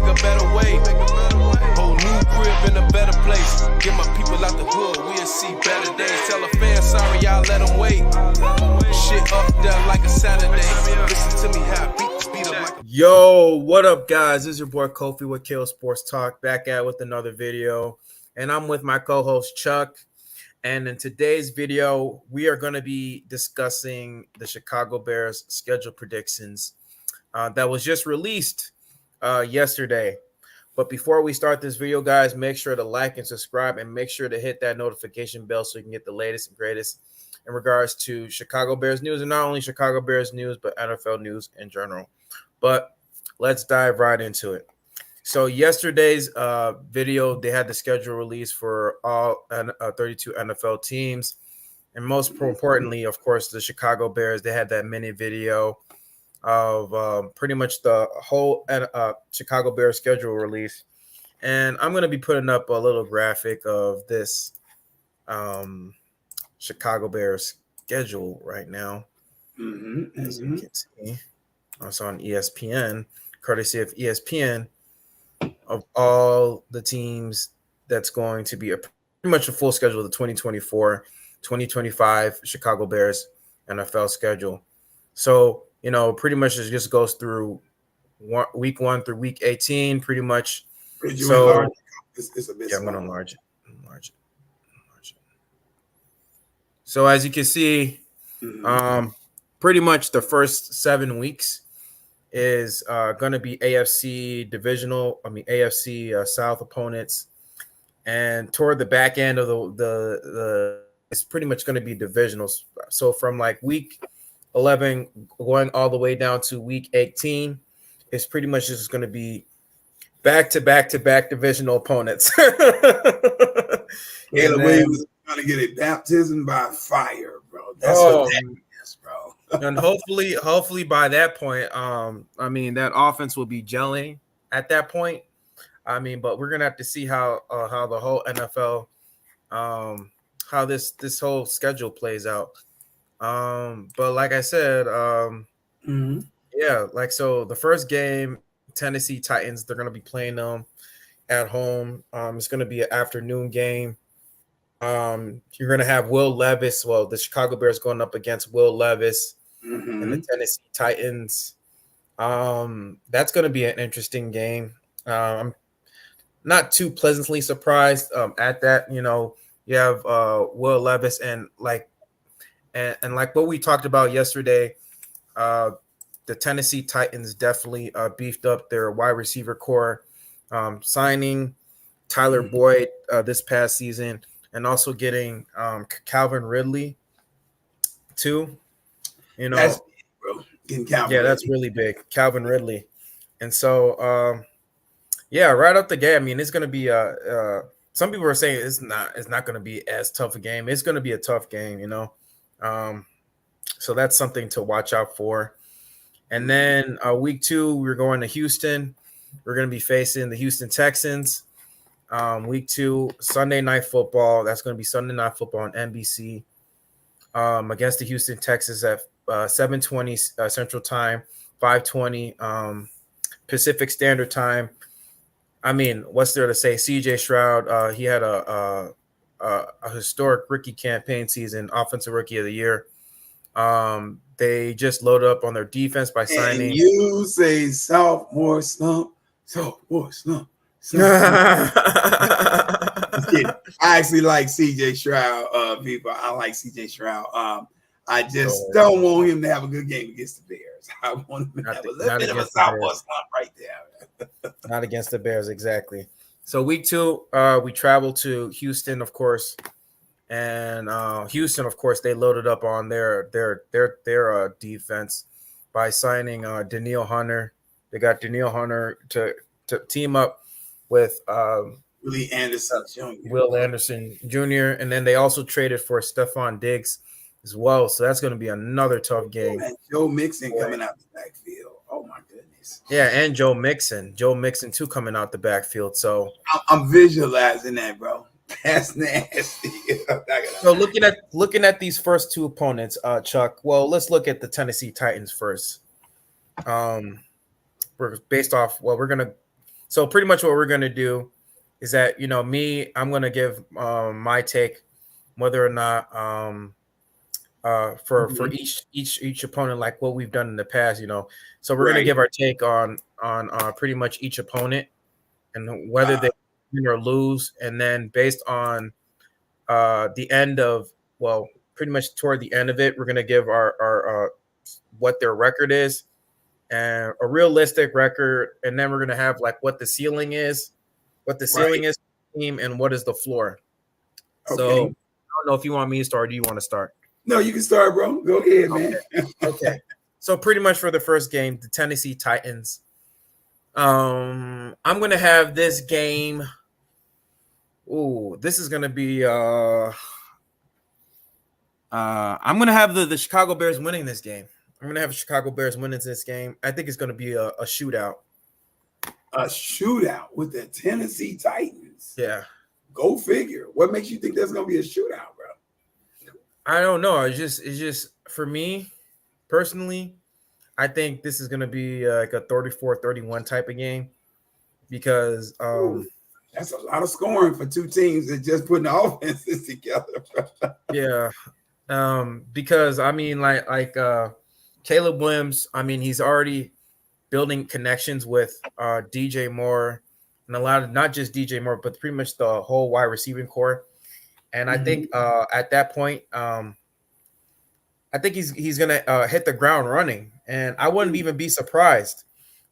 a better way. Whole new crib in a better place. Get my people out the hood, we'll see better days. Tell a fan sorry, y'all let them wait. Shit up there like a Saturday. Listen to me how I beat this beat up like a... Yo, what up, guys? This is your boy Kofi with KO Sports Talk, back at with another video. And I'm with my co-host Chuck. And in today's video, we are going to be discussing the Chicago Bears schedule predictions that was just released yesterday. But before we start this video, guys, make sure to like and subscribe and make sure to hit that notification bell so you can get the latest and greatest in regards to Chicago Bears news, and not only Chicago Bears news, but NFL news in general. But let's dive right into it. So yesterday's video, they had the schedule released for all 32 NFL teams. And most importantly, of course, the Chicago Bears, they had that mini video of pretty much the whole Chicago Bears schedule release. And I'm going to be putting up a little graphic of this Chicago Bears schedule right now. As you can see, it's on ESPN, courtesy of ESPN, of all the teams that's going to be pretty much a full schedule of the 2024-2025 Chicago Bears NFL schedule. So, you know, pretty much it just goes through week 1 through week 18, pretty much. So, it's a bit yeah, I'm going to enlarge it. So, as you can see, pretty much the first 7 weeks is going to be AFC South opponents, and toward the back end of the it's pretty much going to be divisionals. So from like week 11 going all the way down to week 18, it's pretty much just going to be back to back divisional opponents. Caleb Williams trying to get a baptism by fire, bro. That's what that is, bro. And hopefully by that point, I mean, that offense will be gelling at that point. I mean, but we're gonna have to see how the whole NFL, how this whole schedule plays out. But like I said, yeah, like so the first game, Tennessee Titans, they're gonna be playing them at home. It's gonna be an afternoon game. You're gonna have Will Levis. Well, the Chicago Bears going up against Will Levis and the Tennessee Titans. That's gonna be an interesting game. I'm not too pleasantly surprised at that. You know, you have Will Levis and like what we talked about yesterday. The Tennessee Titans definitely beefed up their wide receiver core, signing Tyler Boyd this past season, and also getting Calvin Ridley too. You know, that's big, bro. Getting Calvin yeah, that's really big, Calvin Ridley. And so, yeah, right up the game. I mean, it's going to be some people are saying it's not going to be as tough a game. It's going to be a tough game, you know. So that's something to watch out for. And then week 2, we're going to Houston. We're going to be facing the Houston Texans. Week 2, Sunday Night Football. That's going to be Sunday Night Football on NBC against the Houston Texans at 7:20 Central Time, 5:20 Pacific Standard Time. I mean, what's there to say? C.J. Stroud, he had a historic rookie campaign season, Offensive Rookie of the Year. They just loaded up on their defense by signing. And you say sophomore slump. I actually like CJ Stroud, people. I like CJ Stroud. I just don't want him to have a good game against the Bears. I want him to have a little bit of a sophomore slump right there. Not against the Bears, exactly. So week 2, we travel to Houston, of course. And Houston, of course, they loaded up on their defense by signing Danielle Hunter. They got Danielle Hunter to team up with Will Anderson Jr. And then they also traded for Stephon Diggs as well. So that's going to be another tough game. And Joe Mixon coming out the backfield. Oh my goodness. Yeah, and Joe Mixon too coming out the backfield. So I'm visualizing that, bro. That's nasty. So looking at these first 2 opponents, Chuck. Well, let's look at the Tennessee Titans first. We're based off. Well, we're gonna So pretty much what we're gonna do is that I'm gonna give my take whether or not for each opponent, like what we've done in the past. So we're gonna give our take on pretty much each opponent and whether they win or lose, and then based on the end of pretty much toward the end of it, we're gonna give our what their record is and a realistic record, and then we're gonna have like what the ceiling is team, and what is the floor. Okay. So I don't know if you want me to start or do you want to start? No, you can start, bro. Go ahead, man. Okay. So pretty much for the first game, the Tennessee Titans. I'm gonna have this game. Ooh, this is gonna be I'm gonna have the Chicago Bears winning this game. I'm gonna have Chicago Bears winning this game. I think it's gonna be a shootout. A shootout with the Tennessee Titans. Yeah. Go figure. What makes you think there's gonna be a shootout, bro? I don't know. It's just for me personally, I think this is gonna be like a 34-31 type of game because that's a lot of scoring for two teams that just putting the offenses together. Yeah. Because I mean, like Caleb Williams, I mean, he's already building connections with DJ Moore and a lot of not just DJ Moore, but pretty much the whole wide receiving core. And I think at that point, I think he's gonna hit the ground running, and I wouldn't even be surprised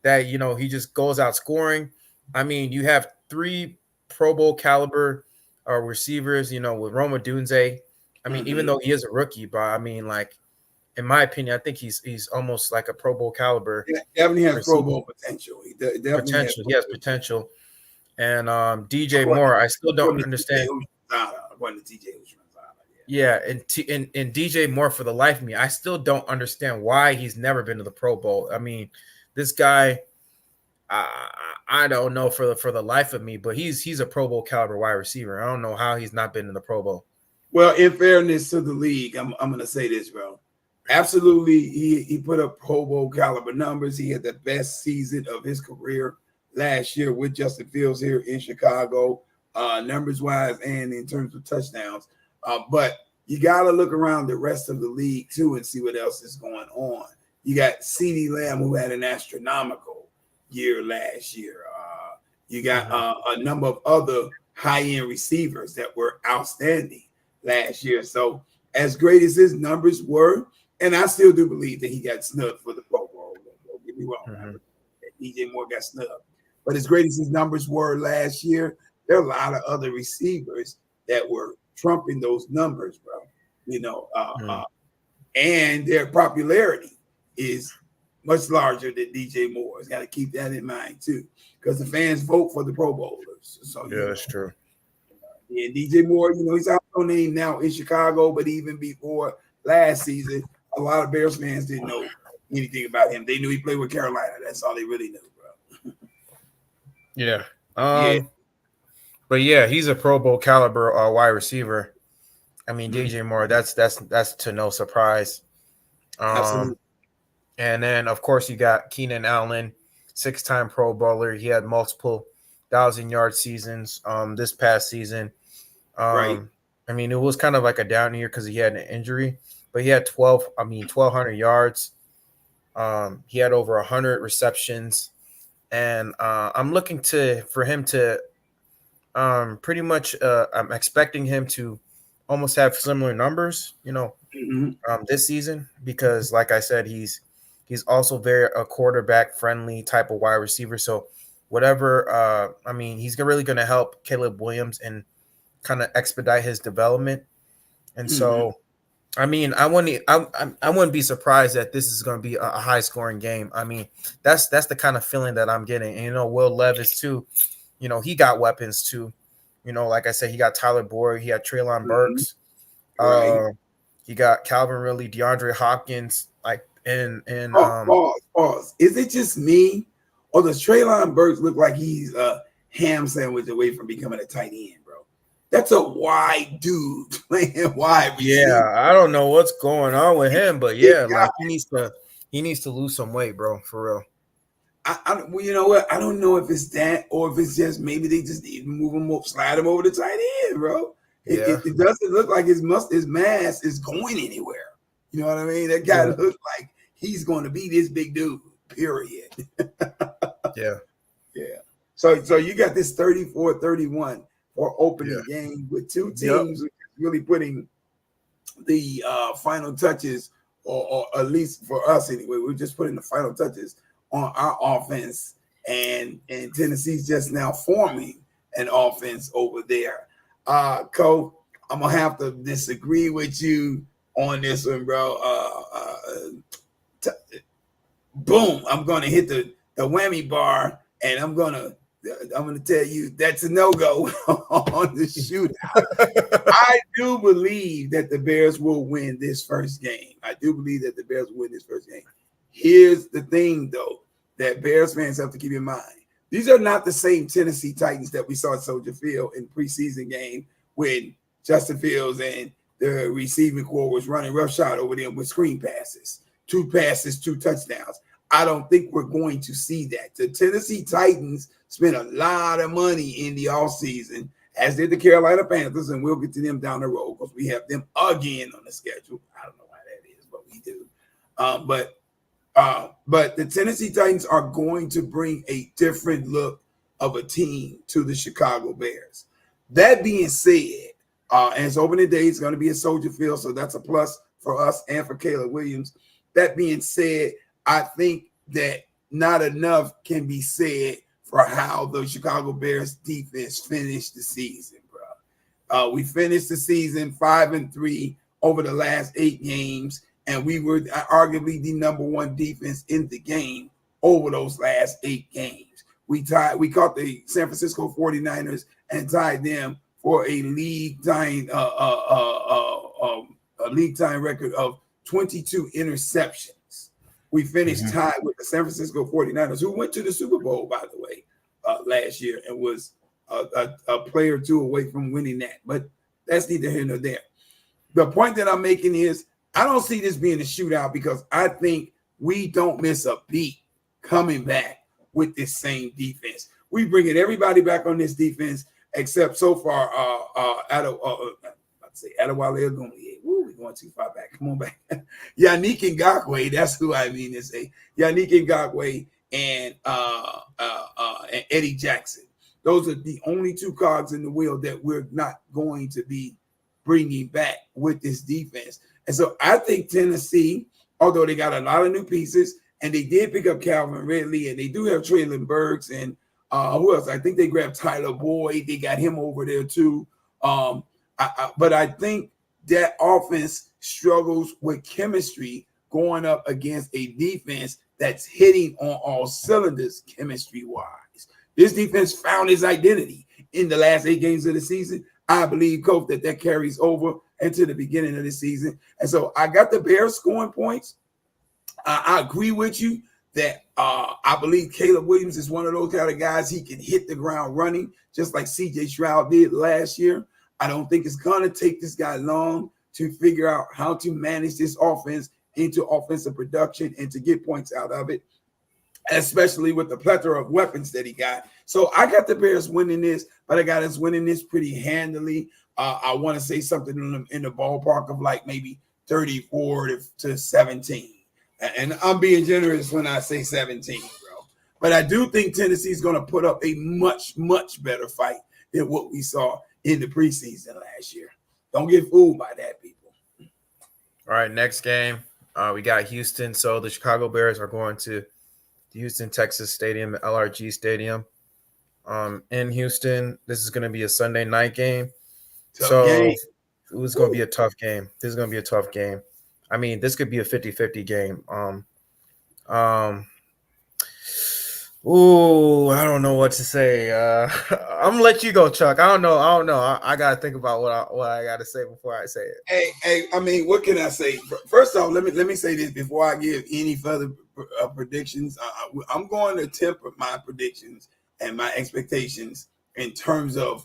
that he just goes out scoring. I mean, you have 3 Pro Bowl caliber receivers, with Roma Dunze. I mean, even though he is a rookie, but I mean, like in my opinion, I think he's almost like a Pro Bowl caliber. Yeah, definitely has Pro Bowl potential. He has potential. And DJ Moore, I still don't understand. Yeah, and DJ Moore, for the life of me, I still don't understand why he's never been to the Pro Bowl. I mean, this guy, I don't know for the life of me, but he's a Pro Bowl caliber wide receiver. I don't know how he's not been in the Pro Bowl. Well, in fairness to the league, I'm going to say this, bro. Absolutely, he put up Pro Bowl caliber numbers. He had the best season of his career last year with Justin Fields here in Chicago, numbers wise and in terms of touchdowns. But you got to look around the rest of the league too and see what else is going on. You got CeeDee Lamb, who had an astronomical year last year. You got a number of other high-end receivers that were outstanding last year. So as great as his numbers were, and I still do believe that he got snubbed for the Pro Bowl. Don't get me wrong. DJ Moore got snubbed. But as great as his numbers were last year, there are a lot of other receivers that were trumping those numbers, bro. And their popularity is much larger than DJ Moore's. Got to keep that in mind too, because the fans vote for the Pro Bowlers. So yeah, that's true. And DJ Moore, he's out on name now in Chicago, but even before last season, a lot of Bears fans didn't know anything about him. They knew he played with Carolina. That's all they really knew, bro. Yeah. But yeah, he's a Pro Bowl caliber wide receiver. I mean, DJ Moore, that's to no surprise. Absolutely. And then of course you got Keenan Allen, 6-time Pro Bowler. He had multiple 1,000-yard seasons this past season. Right. I mean, it was kind of like a down year because he had an injury, but he had 1,200 yards. He had over 100 receptions, and I'm looking for him to pretty much. I'm expecting him to almost have similar numbers, this season, because, like I said, he's also very a quarterback friendly type of wide receiver. So whatever, I mean, he's really going to help Caleb Williams and kind of expedite his development. And so, I mean, I wouldn't be surprised that this is going to be a high scoring game. I mean, that's the kind of feeling that I'm getting. And, Will Levis too, he got weapons too. Like I said, he got Tyler Boyd, he had Treylon Burks, he got Calvin Ridley, DeAndre Hopkins, pause. Is it just me, or does Treylon Burks look like he's a ham sandwich away from becoming a tight end? That's a wide dude playing wide receiver. Yeah, I don't know what's going on with him, but yeah, like he needs to lose some weight, bro, for real. well, you know what? I don't know if it's that or if it's just maybe they just need to move him up, slide him over the tight end, bro. It doesn't look like his mass is going anywhere. You know what I mean? That guy looks like he's going to be this big dude. Period. Yeah. So you got this 34-31 for opening game with two teams really putting the final touches, or at least for us anyway, we're just putting the final touches on our offense, and Tennessee's just now forming an offense over there. Cole, I'm gonna have to disagree with you on this one, bro. Boom! I'm gonna hit the whammy bar, and I'm gonna tell you that's a no-go on the shootout. I do believe that the Bears will win this first game. Here's the thing, though, that Bears fans have to keep in mind. These are not the same Tennessee Titans that we saw at Soldier Field in preseason game when Justin Fields and the receiving corps was running roughshod over them with screen passes. 2 passes, 2 touchdowns. I don't think we're going to see that. The Tennessee Titans spent a lot of money in the offseason, as did the Carolina Panthers, and we'll get to them down the road because we have them again on the schedule. I don't know why that is, but we do. But the Tennessee Titans are going to bring a different look of a team to the Chicago Bears. That being said, and it's opening day, it's going to be at Soldier Field, so that's a plus for us and for Caleb Williams. That being said, I think that not enough can be said for how the Chicago Bears defense finished the season, bro. We finished the season 5-3 over the last 8 games, and we were arguably the number 1 defense in the game over those last 8 games. We caught the San Francisco 49ers and tied them for a league-tying record of 22 interceptions. We finished tied with the San Francisco 49ers, who went to the Super Bowl, by the way, last year, and was a player or 2 away from winning that. But that's neither here nor there. The point that I'm making is I don't see this being a shootout because I think we don't miss a beat coming back with this same defense. We bringing everybody back on this defense except so far Adewale Ogunleye. Woo, we're going too far back. Come on back. Yannick Ngakoue, that's who I mean to say. Yannick Ngakoue and Eddie Jackson. Those are the only 2 cogs in the wheel that we're not going to be bringing back with this defense. And so I think Tennessee, although they got a lot of new pieces, and they did pick up Calvin Ridley, and they do have Treylon Burks, and who else? I think they grabbed Tyler Boyd. They got him over there too. But I think that offense struggles with chemistry going up against a defense that's hitting on all cylinders chemistry-wise. This defense found its identity in the last 8 games of the season. I believe, Coach, that carries over into the beginning of the season. And so I got the Bears scoring points. I agree with you that I believe Caleb Williams is one of those kind of guys. He can hit the ground running, just like C.J. Stroud did last year. I don't think it's going to take this guy long to figure out how to manage this offense into offensive production and to get points out of it, especially with the plethora of weapons that he got. So I got the Bears winning this, but I got us winning this pretty handily. I want to say something in the ballpark of like maybe 34-17. And I'm being generous when I say 17, bro. But I do think Tennessee's going to put up a much, much better fight than what we saw in the preseason last year. Don't get fooled by that, people. All right, next game. We got Houston. So the Chicago Bears are going to the Houston, Texas Stadium, LRG Stadium. In Houston, this is going to be a Sunday night game. Tough game. It was going to be a tough game. This is going to be a tough game. I mean, this could be a 50-50 game. I don't know what to say. I'm gonna let you go, Chuck. I don't know. I gotta think about what I gotta say before I say it. Hey, I mean, what can I say? First off, let me say this before I give any further predictions. I'm going to temper my predictions and my expectations in terms of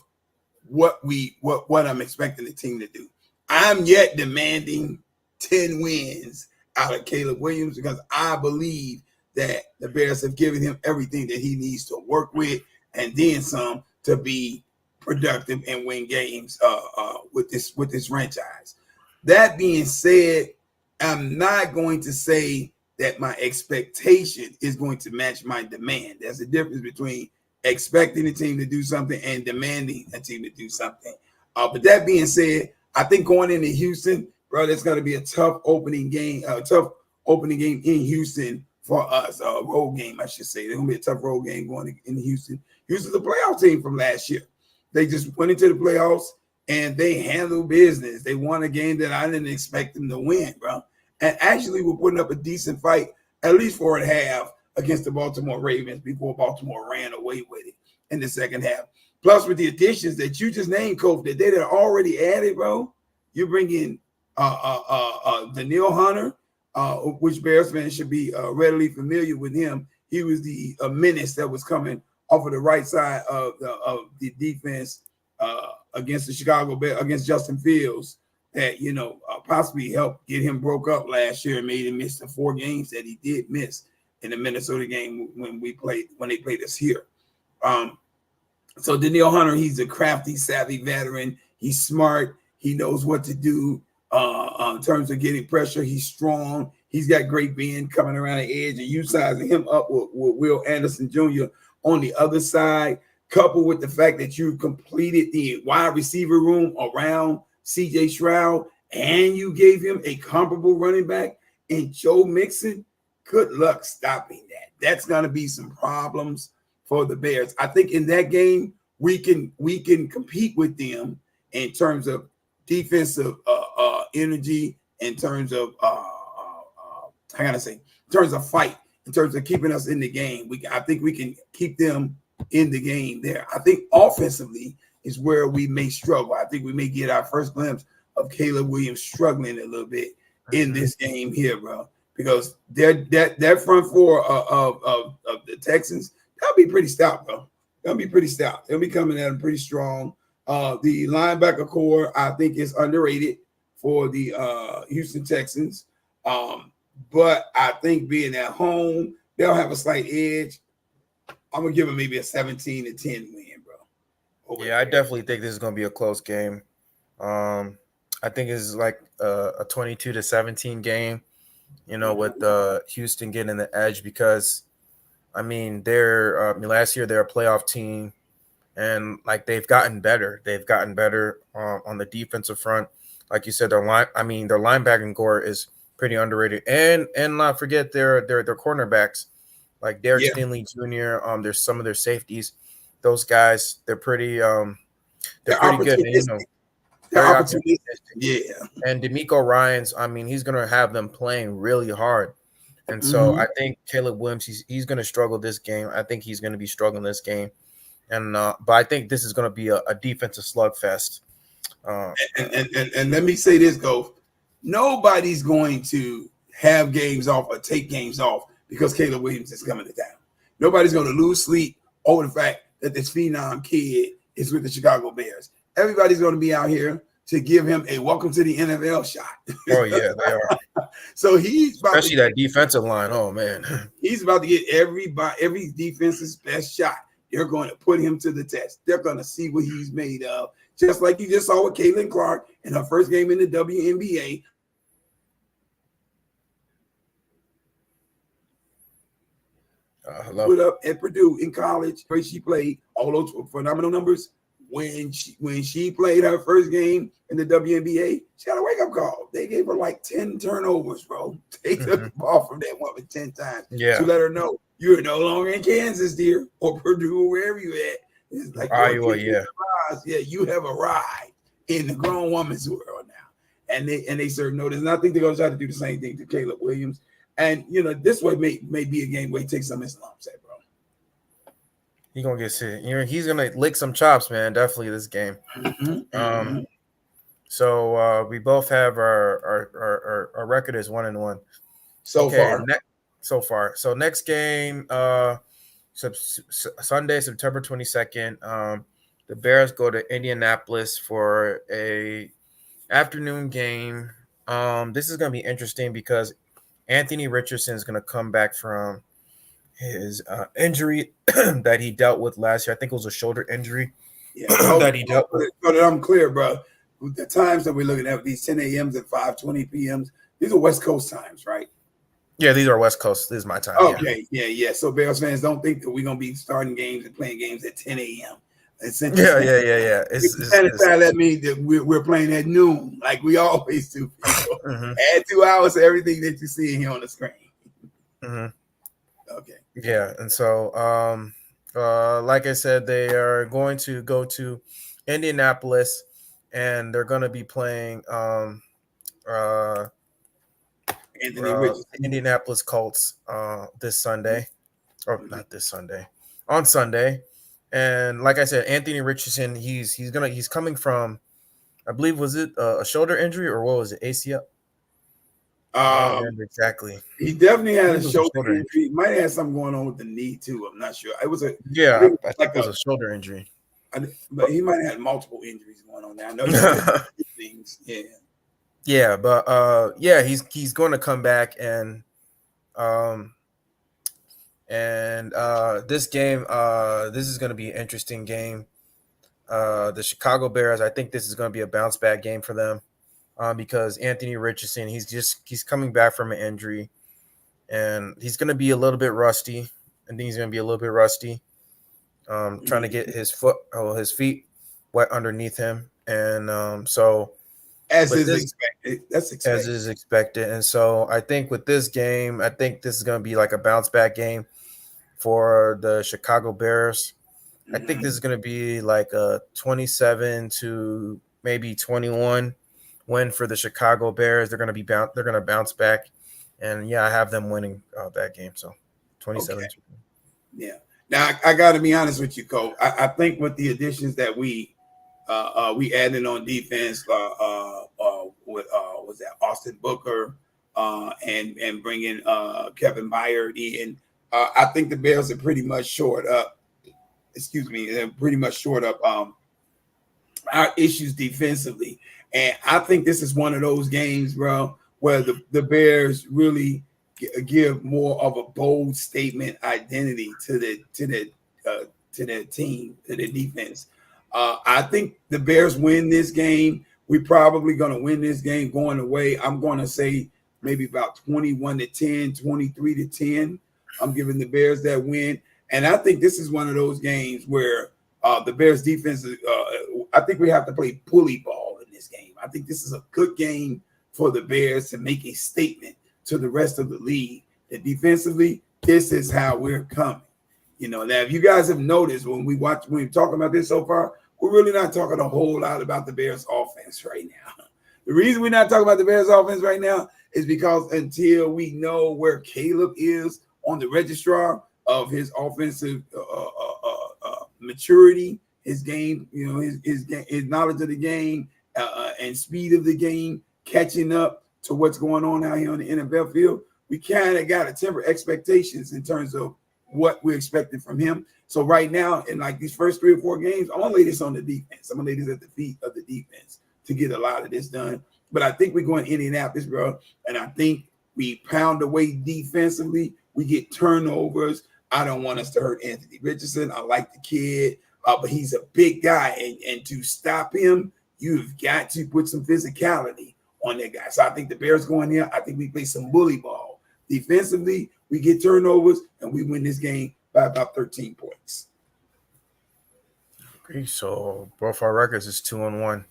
what I'm expecting the team to do. I'm yet demanding 10 wins out of Caleb Williams because I believe that the Bears have given him everything that he needs to work with, and then some to be productive and win games with this franchise. That being said, I'm not going to say that my expectation is going to match my demand. There's a difference between expecting a team to do something and demanding a team to do something. But that being said, I think going into Houston, bro, that's going to be a tough opening game in Houston for us. A road game, I should say. It's going to be a tough road game going into Houston. Houston's a playoff team from last year. They just went into the playoffs and they handled business. They won a game that I didn't expect them to win, bro. And actually were putting up a decent fight, at least for a half, against the Baltimore Ravens before Baltimore ran away with it in the second half. Plus, with the additions that you just named, Coach, that they had already added, bro, you bring in Danielle Hunter, which Bears fans should be readily familiar with him. He was the menace that was coming off of the right side of the defense against the Chicago Bears, against Justin Fields, that possibly helped get him broke up last year and made him miss the 4 games that he did miss in the Minnesota game when they played us here. So Danielle Hunter, he's a crafty, savvy veteran. He's smart. He knows what to do in terms of getting pressure. He's strong. He's got great bend coming around the edge, and you sizing him up with Will Anderson Jr. on the other side, coupled with the fact that you completed the wide receiver room around C.J. Stroud, and you gave him a comparable running back in Joe Mixon. Good luck stopping that. That's going to be some problems for the Bears. I think in that game we can compete with them in terms of defensive energy, in terms of in terms of fight, in terms of keeping us in the game. I think we can keep them in the game there. I think offensively is where we may struggle. I think we may get our first glimpse of Caleb Williams struggling a little bit in this game here, bro. Because that front four of the Texans, that'll be pretty stout, bro. They'll be pretty stout. They'll be coming at them pretty strong. The linebacker core, I think, is underrated for the Houston Texans. But I think being at home, they'll have a slight edge. I'm going to give them maybe a 17-10 win, bro. I definitely think this is going to be a close game. I think it's like a 22-17 game. With Houston getting the edge because, last year they're a playoff team, and like they've gotten better. They've gotten better on the defensive front. Like you said, their linebacking core is pretty underrated, and not forget their cornerbacks, like Derek Stingley Jr. There's some of their safeties. Those guys, they're pretty good. Yeah. And DeMeco Ryans, he's going to have them playing really hard. And so I think Caleb Williams, he's going to struggle this game. I think he's going to be struggling this game. And but I think this is going to be a defensive slugfest. And let me say this, Go. Nobody's going to have games off or take games off because Caleb Williams is coming to town. Nobody's going to lose sleep over the fact that this phenom kid is with the Chicago Bears. Everybody's going to be out here to give him a welcome to the NFL shot. Oh, yeah, they are. So he's about especially that defensive line. Oh, man. He's about to get every defense's best shot. They're going to put him to the test. They're going to see what he's made of. Just like you just saw with Caitlin Clark in her first game in the WNBA. Put up at Purdue in college where she played all those phenomenal numbers. When she played her first game in the WNBA, she had a wake-up call. They gave her like 10 turnovers, bro. They took the ball from that woman 10 times to let her know you're no longer in Kansas, dear, or Purdue, or wherever you at. It's like Iowa, you have arrived in the grown woman's world now. And they serve notice. And I think they're going to try to do the same thing to Caleb Williams. And, this way may be a game where he takes some of his lumps at, bro. He's going to get sick. He's going to lick some chops, man, definitely this game. So we both have our record is 1-1. So far. So next game, Sunday, September 22nd, the Bears go to Indianapolis for a afternoon game. This is going to be interesting because Anthony Richardson is going to come back from his injury that he dealt with last year. I think it was a shoulder injury Yeah. that he dealt with. So that I'm clear, bro. With the times that we're looking at, these 10 a.m.s and 5:20 p.m.s, these are West Coast times, right? Yeah, these are West Coast. This is my time. Okay, yeah. So Bears fans don't think that we're gonna be starting games and playing games at 10 a.m. Yeah. That means that we're playing at noon, like we always do. Mm-hmm. Add 2 hours to everything that you see here on the screen. Mm-hmm. Okay. Yeah, and so like I said, they are going to go to Indianapolis, and they're going to be playing Anthony Richardson. Indianapolis Colts this Sunday, or not this Sunday, on Sunday. And like I said, Anthony Richardson, he's coming from, I believe, was it a shoulder injury or what was it, ACL? I don't remember exactly. He definitely had a shoulder injury. He might have something going on with the knee too. I'm not sure. It was a I think it was a shoulder injury. But he might have had multiple injuries going on there. I know things. Yeah. Yeah, but he's going to come back, and this game, this is going to be an interesting game. The Chicago Bears, I think this is going to be a bounce back game for them, because Anthony Richardson, he's coming back from an injury, and he's going to be a little bit rusty. I think he's going to be a little bit rusty, trying to get his feet wet underneath him, and so. As is expected. That's expected. As is expected. And so I think with this game, I think this is going to be like a bounce back game for the Chicago Bears. I think this is going to be like a 27 to maybe 21 win for the Chicago Bears. They're going to bounce back. And yeah, I have them winning that game. So 27. Okay. Yeah. Now I got to be honest with you, Cole. I think with the additions that we added on defense with was that Austin Booker and bringing Kevin Byard in. I think the Bears are pretty much shored up. They're pretty much shored up our issues defensively, and I think this is one of those games, bro, where the Bears really give more of a bold statement identity to the team, to the defense. I think the Bears win this game. We're probably going to win this game going away. I'm going to say maybe about 21-10, 23-10. I'm giving the Bears that win. And I think this is one of those games where the Bears defense, I think we have to play bully ball in this game. I think this is a good game for the Bears to make a statement to the rest of the league that defensively, this is how we're coming. Now if you guys have noticed when we're talking about this so far, we're really not talking a whole lot about the Bears offense right now. The reason we're not talking about the Bears offense right now is because until we know where Caleb is on the registrar of his offensive maturity, his game, his knowledge of the game and speed of the game, catching up to what's going on out here on the NFL field, we kind of got to temper expectations in terms of what we're expecting from him. So right now, in like these first 3 or 4 games, I'm gonna lay this on the defense. I'm gonna lay this at the feet of the defense to get a lot of this done. But I think we're going to Indianapolis, bro, and I think we pound away defensively. We get turnovers. I don't want us to hurt Anthony Richardson. I like the kid, but he's a big guy, and to stop him, you've got to put some physicality on that guy. So I think the Bears going here. I think we play some bully ball defensively. We get turnovers, and we win this game by about 13 points. Okay, so both our records is 2-1.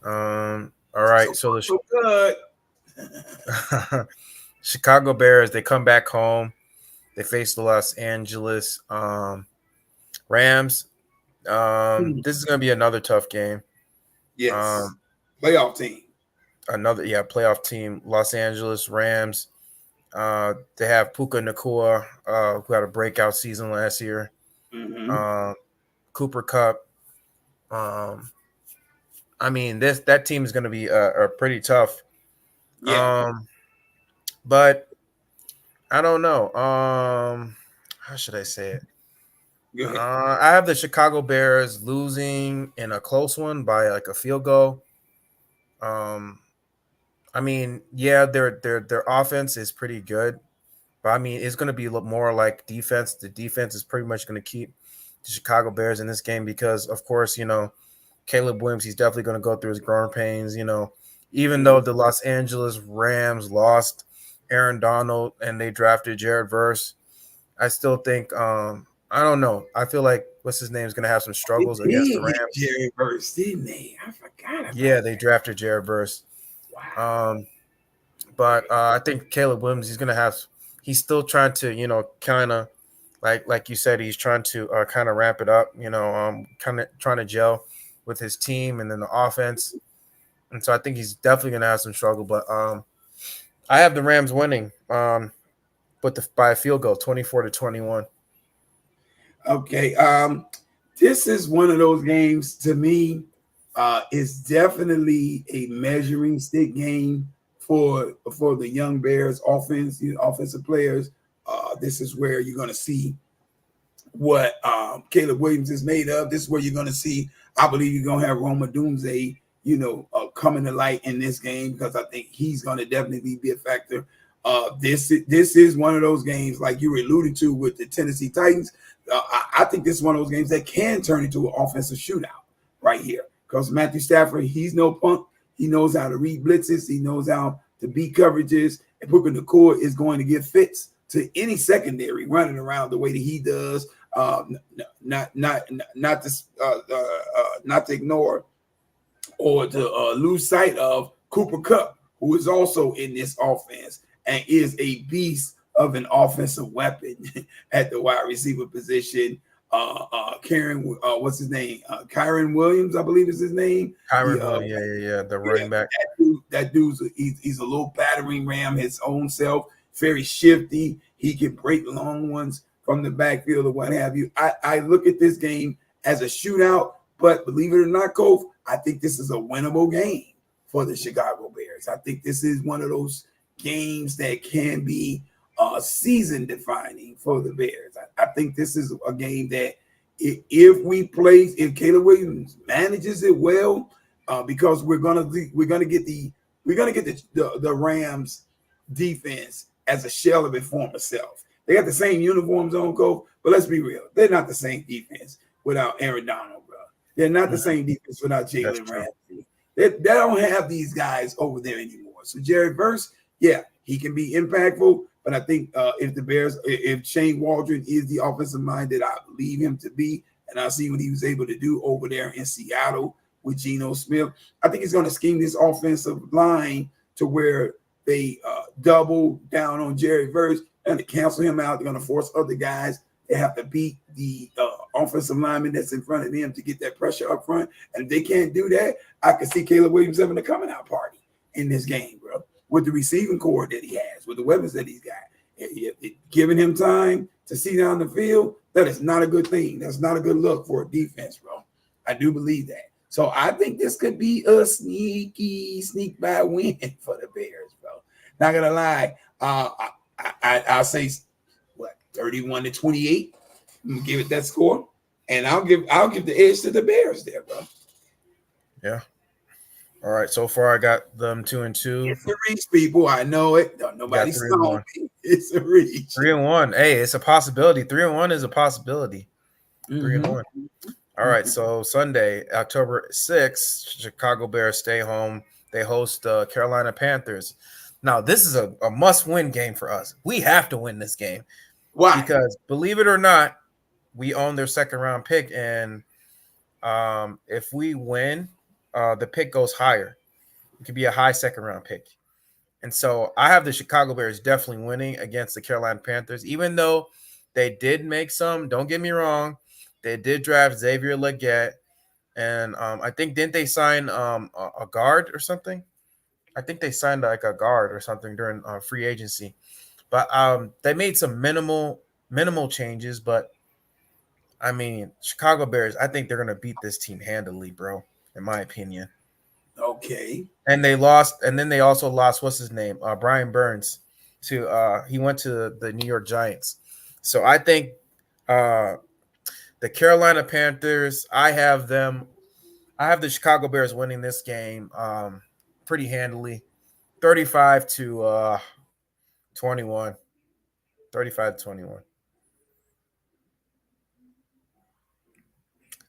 All right, so good. Chicago Bears, they come back home. They face the Los Angeles Rams. This is going to be another tough game. Yes, playoff team. Playoff team. Los Angeles Rams. They have Puka Nacua, who had a breakout season last year. Cooper Kupp. I mean, that team is going to be pretty tough. Yeah. But I don't know. How should I say it? Go ahead. I have the Chicago Bears losing in a close one by like a field goal. I mean, yeah, their offense is pretty good. But I mean, it's going to be a little more like defense. The defense is pretty much going to keep the Chicago Bears in this game because, of course, Caleb Williams, he's definitely going to go through his growing pains. Even though the Los Angeles Rams lost Aaron Donald and they drafted Jared Verse, I still think I don't know. I feel like what's his name is going to have some struggles against the Rams. Jared Verse, didn't they? I forgot. They drafted Jared Verse. Wow. But I think Caleb Williams, he's still trying to, kind of like you said, he's trying to kind of ramp it up, kind of trying to gel with his team and then the offense. And so I think he's definitely going to have some struggle. But I have the Rams winning, by a field goal, 24-21. Okay. This is one of those games to me. It's definitely a measuring stick game for the young Bears offensive players. This is where you're going to see what Caleb Williams is made of. This is where you're going to see, I believe you're going to have Roma Doomsday, coming to light in this game because I think he's going to definitely be a factor. This is one of those games like you were alluding to with the Tennessee Titans. I think this is one of those games that can turn into an offensive shootout right here because Matthew Stafford, he's no punk. He knows how to read blitzes. He knows how to beat coverages. And Puka Nacua is going to give fits to any secondary running around the way that he does. Not to ignore or to lose sight of Cooper Kupp, who is also in this offense and is a beast of an offensive weapon at the wide receiver position. What's his name? Kyren Williams, I believe is his name. Kyren Williams, the running back. That dude's he's a little battering ram his own self, very shifty. He can break long ones from the backfield or what have you. I look at this game as a shootout, but believe it or not, Kof, I think this is a winnable game for the Chicago Bears. I think this is one of those games that can be season defining for the Bears. I think this is a game that if Caleb Williams manages it well, because we're gonna get the Rams defense as a shell of its former self. They got the same uniforms on, Cole, but let's be real, they're not the same defense without Aaron Donald, bro. They're not the same defense without Jalen Ramsey. They don't have these guys over there anymore. So Jared Verse, he can be impactful. But I think if Shane Waldron is the offensive mind that I believe him to be, and I see what he was able to do over there in Seattle with Geno Smith, I think he's going to scheme this offensive line to where they double down on Jerry Verse and to cancel him out. They're going to force other guys to have to beat the offensive lineman that's in front of them to get that pressure up front. And if they can't do that, I can see Caleb Williams having a coming out party in this game, bro. With the receiving core that he has, with the weapons that he's got, giving him time to see down the field, that is not a good thing. That's not a good look for a defense, bro. I do believe that. So I think this could be a sneak by win for the Bears, bro. Not gonna lie, I'll say 31-28. I'm gonna give it that score, and I'll give the edge to the Bears there, bro. Yeah. All right, so far I got them 2-2. It's a reach, people. I know it. Nobody's stoned me. It's a reach. 3-1. Hey, it's a possibility. 3-1 is a possibility. 3-1. All right, so Sunday, October 6th, Chicago Bears stay home. They host the Carolina Panthers. Now, this is a must-win game for us. We have to win this game. Why? Because believe it or not, we own their second-round pick, and if we win, the pick goes higher. It could be a high second-round pick. And so I have the Chicago Bears definitely winning against the Carolina Panthers, even though they did make some. Don't get me wrong. They did draft Xavier Legette. And I think, didn't they sign a guard or something? I think they signed like a guard or something during free agency. But they made some minimal changes. But, I mean, Chicago Bears, I think they're going to beat this team handily, bro, in my opinion. Okay. And they lost, and then they also lost, what's his name? Brian Burns he went to the New York Giants. So I think the Carolina Panthers, I have the Chicago Bears winning this game pretty handily, 35-21. 35-21.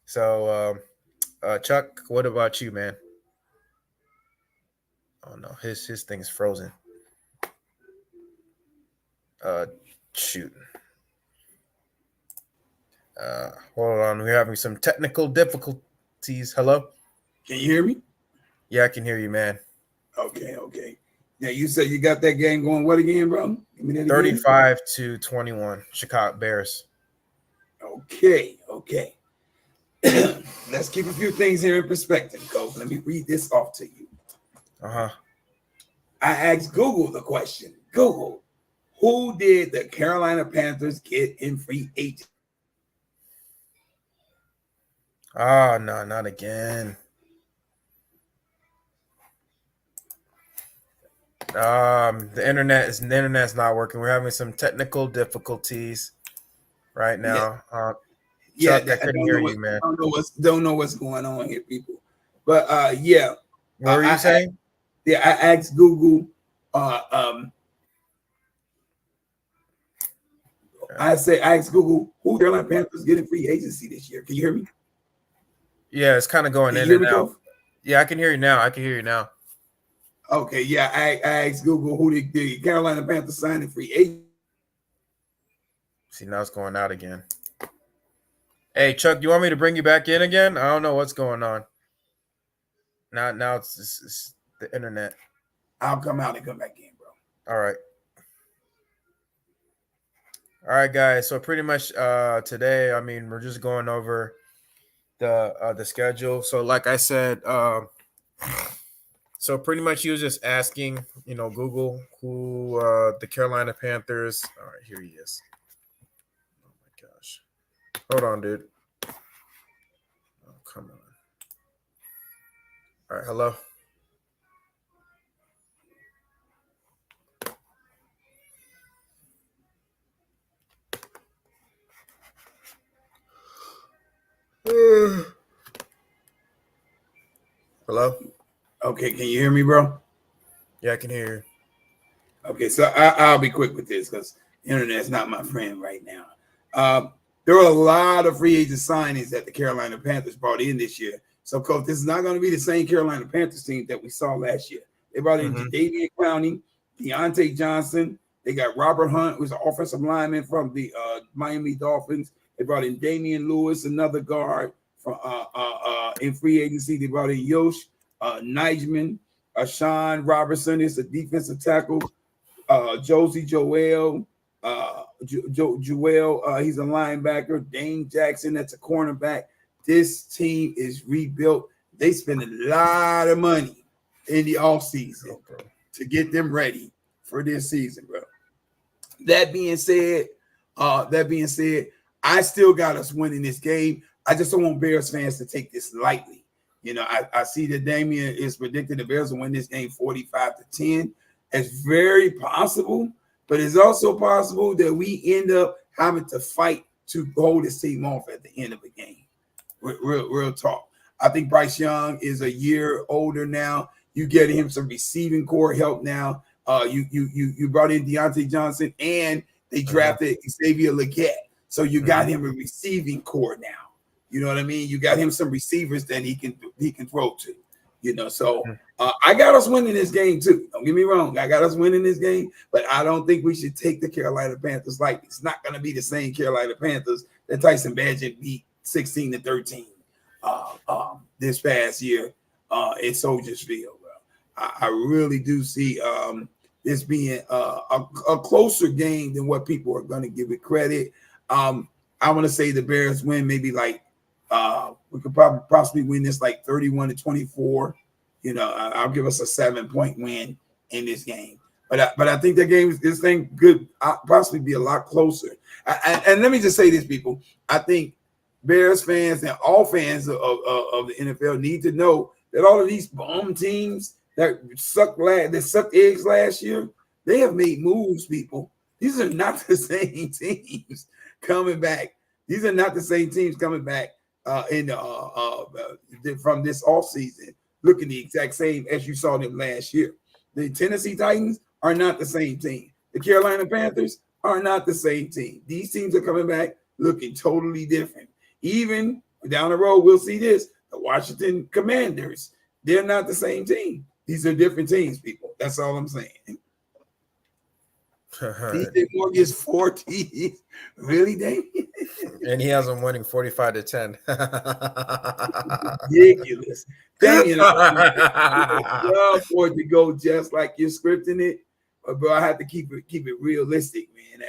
So, Chuck, what about you, man? Oh no, his thing is frozen. Shoot. Hold on, we're having some technical difficulties. Hello? Can you hear me? Yeah, I can hear you, man. Okay. Now you said you got that game going. What again, bro? Give me that 35-21, Chicago Bears. Okay. Let's keep a few things here in perspective, Coach. Let me read this off to you. Uh-huh. I asked Google the question. Google, who did the Carolina Panthers get in free agent? Oh, no, not again. The internet's not working. We're having some technical difficulties right now. Chuck, I couldn't hear you, man. Don't know what's going on here, people. But yeah. What were you saying? I asked Google. I asked Google, who Carolina Panthers getting free agency this year? Can you hear me? Yeah, it's kind of going in and out. Yeah, I can hear you now. Okay, yeah, I asked Google who the Carolina Panthers signed in free agent. See, now it's going out again. Hey, Chuck, do you want me to bring you back in again? I don't know what's going on. Now it's the internet. I'll come out and come back in, bro. All right, guys. So pretty much today, I mean, we're just going over the schedule. So like I said, so pretty much he was just asking, Google who the Carolina Panthers. All right, here he is. Oh my gosh. Hold on, dude. Oh, come on. All right, hello. Hello? Okay, can you hear me, bro? Yeah, I can hear you. Okay, so I'll be quick with this because internet's not my friend right now. There were a lot of free agent signings that the Carolina Panthers brought in this year. So, Coach, this is not going to be the same Carolina Panthers team that we saw last year. They brought in Jadeveon Clowney, Deontay Johnson. They got Robert Hunt, who's an offensive lineman from the Miami Dolphins. They brought in Damian Lewis, another guard from in free agency. They brought in Yosh Nijman. Sean Robertson is a defensive tackle. Josie Joel. Joel, he's a linebacker. Dane Jackson, that's a cornerback. This team is rebuilt. They spend a lot of money in the offseason to get them ready for this season, bro. That being said, I still got us winning this game. I just don't want Bears fans to take this lightly. I see that Damian is predicting the Bears will win this game 45-10. It's very possible, but it's also possible that we end up having to fight to hold this team off at the end of the game. Real talk. I think Bryce Young is a year older now. You get him some receiving core help now. You brought in Deontay Johnson and they drafted Xavier Legette. So you got him a receiving core now. You know what I mean? You got him some receivers that he can throw to. So I got us winning this game too. Don't get me wrong. I got us winning this game, but I don't think we should take the Carolina Panthers lightly. It's not going to be the same Carolina Panthers that Tyson Bagent beat 16-13 this past year at Soldiers Field. I really do see this being a closer game than what people are going to give it credit. I want to say the Bears win maybe like we could possibly win this like 31-24. I'll give us a 7-point win in this game. But I think this thing could possibly be a lot closer. And let me just say this, people. I think Bears fans and all fans of the NFL need to know that all of these bum teams that sucked eggs last year, they have made moves, people. These are not the same teams coming back. These are not the same teams coming back from this offseason, looking the exact same as you saw them last year. The Tennessee Titans are not the same team. The Carolina Panthers are not the same team. These teams are coming back looking totally different. Even down the road, we'll see this. The Washington Commanders, they're not the same team. These are different teams, people. That's all I'm saying. DJ Moore gets 40. Really, Dave? And he has them winning 45-10. Ridiculous. Dang, I love for it to go just like you're scripting it, but bro, I have to keep it realistic, man.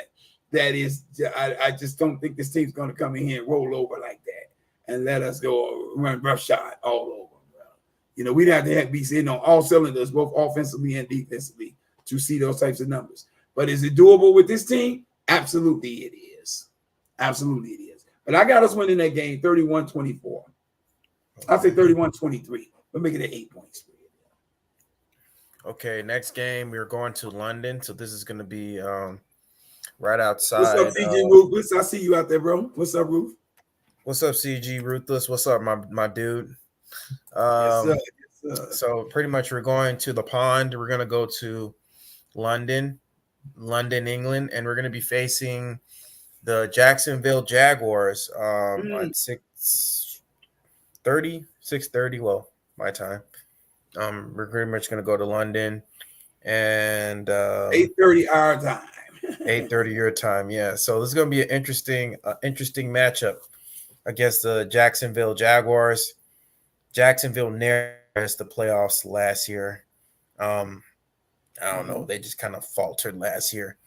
That is, I just don't think this team's going to come in here and roll over like that and let us go run roughshod all over, bro. You know, we'd have to be sitting on all cylinders, both offensively and defensively, to see those types of numbers. But is it doable with this team? Absolutely it is. Absolutely it is. But I got us winning that game 31-24. I'll say 31-23. We'll make it an 8-point spread. Okay, next game, we're going to London. So this is going to be right outside. What's up, CG Ruthless? I see you out there, bro. What's up, Ruth? What's up, CG Ruthless? What's up, my dude? Yes, sir. Yes, sir. So pretty much we're going to the pond. We're going to go to London, England, and we're going to be facing the Jacksonville Jaguars at 6:30, well, my time. We're pretty much going to go to London and 8:30 our time. 8:30 your time, yeah. So this is going to be an interesting matchup against the Jacksonville Jaguars. Jacksonville near the playoffs last year. I don't know. They just kind of faltered last year.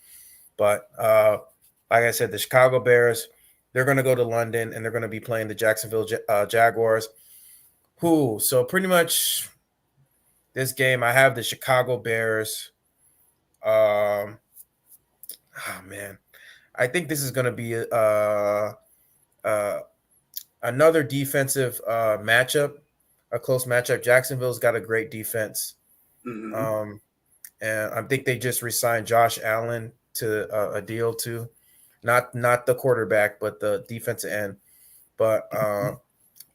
But like I said, the Chicago Bears, they're going to go to London, and they're going to be playing the Jacksonville Jaguars. So pretty much this game, I have the Chicago Bears. Man. I think this is going to be another defensive matchup, a close matchup. Jacksonville's got a great defense. Mm-hmm. And I think they just re-signed Josh Allen to a deal too. Not the quarterback, but the defensive end. But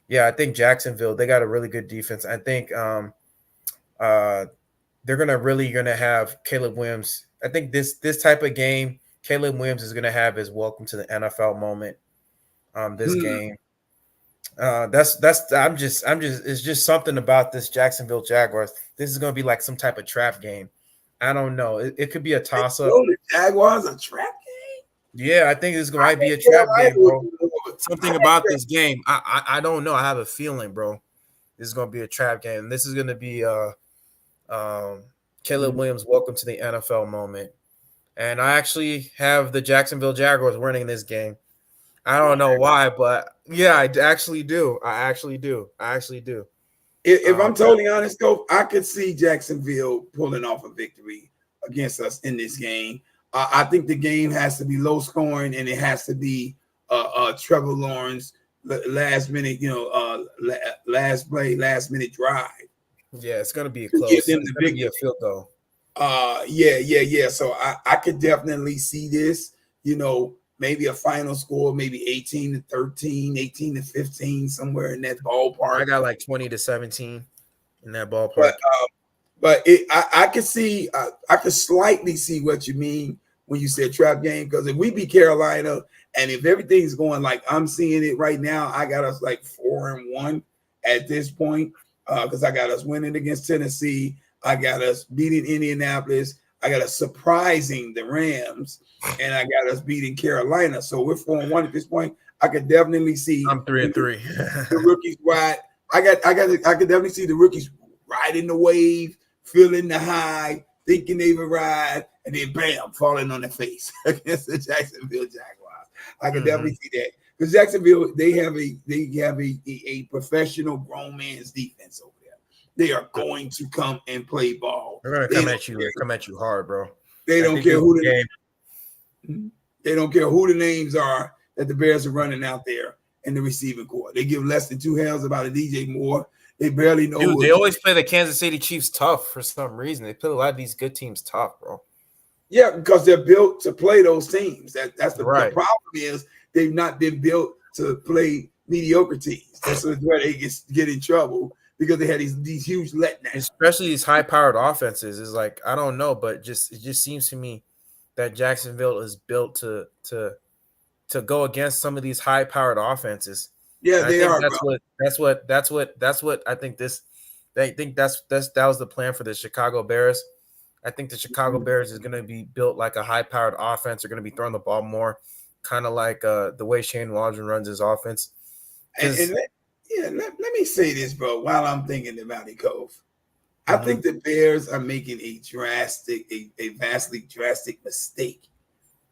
yeah, I think Jacksonville, they got a really good defense. I think they're gonna have Caleb Williams. I think this type of game, Caleb Williams is gonna have his welcome to the NFL moment. This game. It's just something about this Jacksonville Jaguars. This is gonna be like some type of trap game. I don't know. It could be a toss-up. The Jaguars a trap game? Yeah, I think this might be a trap game, bro. Something about this game. I don't know. I have a feeling, bro. This is gonna be a trap game. This is gonna be Caleb Williams' welcome to the NFL moment. And I actually have the Jacksonville Jaguars winning this game. I don't know why, but yeah, I actually do. If I'm totally honest, though, I could see Jacksonville pulling off a victory against us in this game. I think the game has to be low scoring, and it has to be Trevor Lawrence last minute, last play, last minute drive. Yeah, it's gonna be close. Give them the big field goal. Yeah. So I could definitely see this. Maybe a final score, maybe 18-13, 18-15, somewhere in that ballpark. I got like 20-17 in that ballpark. But I could see, I could slightly see what you mean when you said trap game. Because if we beat Carolina, and if everything's going like I'm seeing it right now, I got us like 4-1 at this point. Because I got us winning against Tennessee, I got us beating Indianapolis, I got us surprising the Rams, and I got us beating Carolina. So we're 4-1 at this point. I could definitely see I'm 3-3. The rookies ride. I could definitely see the rookies riding the wave, feeling the high, thinking they would ride, and then bam, falling on their face against the Jacksonville Jaguars. I could definitely see that. Because Jacksonville, they have a professional grown man's defense over there. They are going to come and play ball. They're gonna come at you hard, bro. They don't care who they don't care who the names are that the Bears are running out there in the receiving corps. They give less than two hells about a DJ Moore. They barely know. Dude, they always play the Kansas City Chiefs tough for some reason. They play a lot of these good teams tough, bro. Yeah, because they're built to play those teams. That's the right. The problem is they've not been built to play mediocre teams. That's where they get in trouble because they had these huge letdowns. Especially these high-powered offenses. Is like, I don't know, but it just seems to me that Jacksonville is built to go against some of these high-powered offenses. Yeah, And they are. That's what I think this. They think that was the plan for the Chicago Bears. I think the Chicago Bears is going to be built like a high-powered offense. They're going to be throwing the ball more, kind of like the way Shane Waldron runs his offense. And let me say this, bro, while I'm thinking about it, Cove. I think the Bears are making a vastly drastic mistake,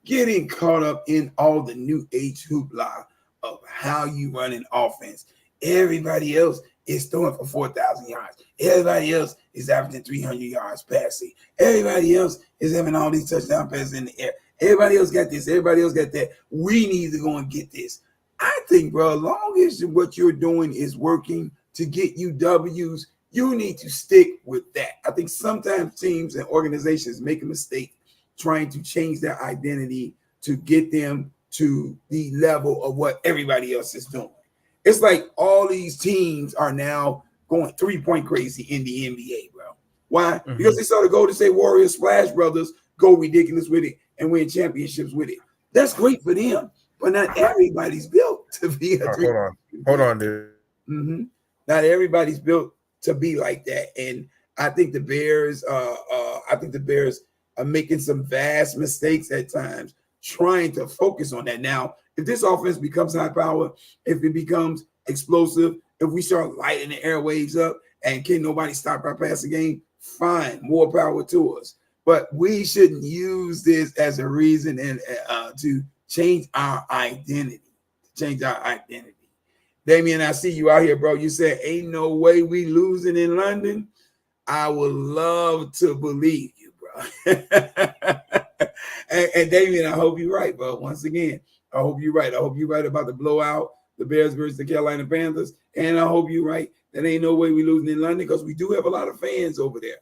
getting caught up in all the new age hoopla of how you run an offense. Everybody else is throwing for 4,000 yards. Everybody else is averaging 300 yards passing. Everybody else is having all these touchdown passes in the air. Everybody else got this. Everybody else got that. We need to go and get this. I think, bro, as long as what you're doing is working to get you W's, you need to stick with that. I think sometimes teams and organizations make a mistake trying to change their identity to get them to the level of what everybody else is doing. It's like all these teams are now going 3-point crazy in the NBA, bro. Why? Because they saw the Golden State Warriors, Splash Brothers, go ridiculous with it and win championships with it. That's great for them, but not everybody's built to be a Hold on, dude. Not everybody's built to be like that, and I think the Bears, are making some vast mistakes at times, trying to focus on that. Now, if this offense becomes high power, if it becomes explosive, if we start lighting the airwaves up and can nobody stop our passing game, fine, more power to us. But we shouldn't use this as a reason and to change our identity. Damian, I see you out here, bro. You said, ain't no way we losing in London. I would love to believe you, bro. and Damian, I hope you're right, bro. Once again, I hope you're right. I hope you're right about the blowout, the Bears versus the Carolina Panthers. And I hope you're right. That ain't no way we losing in London because we do have a lot of fans over there.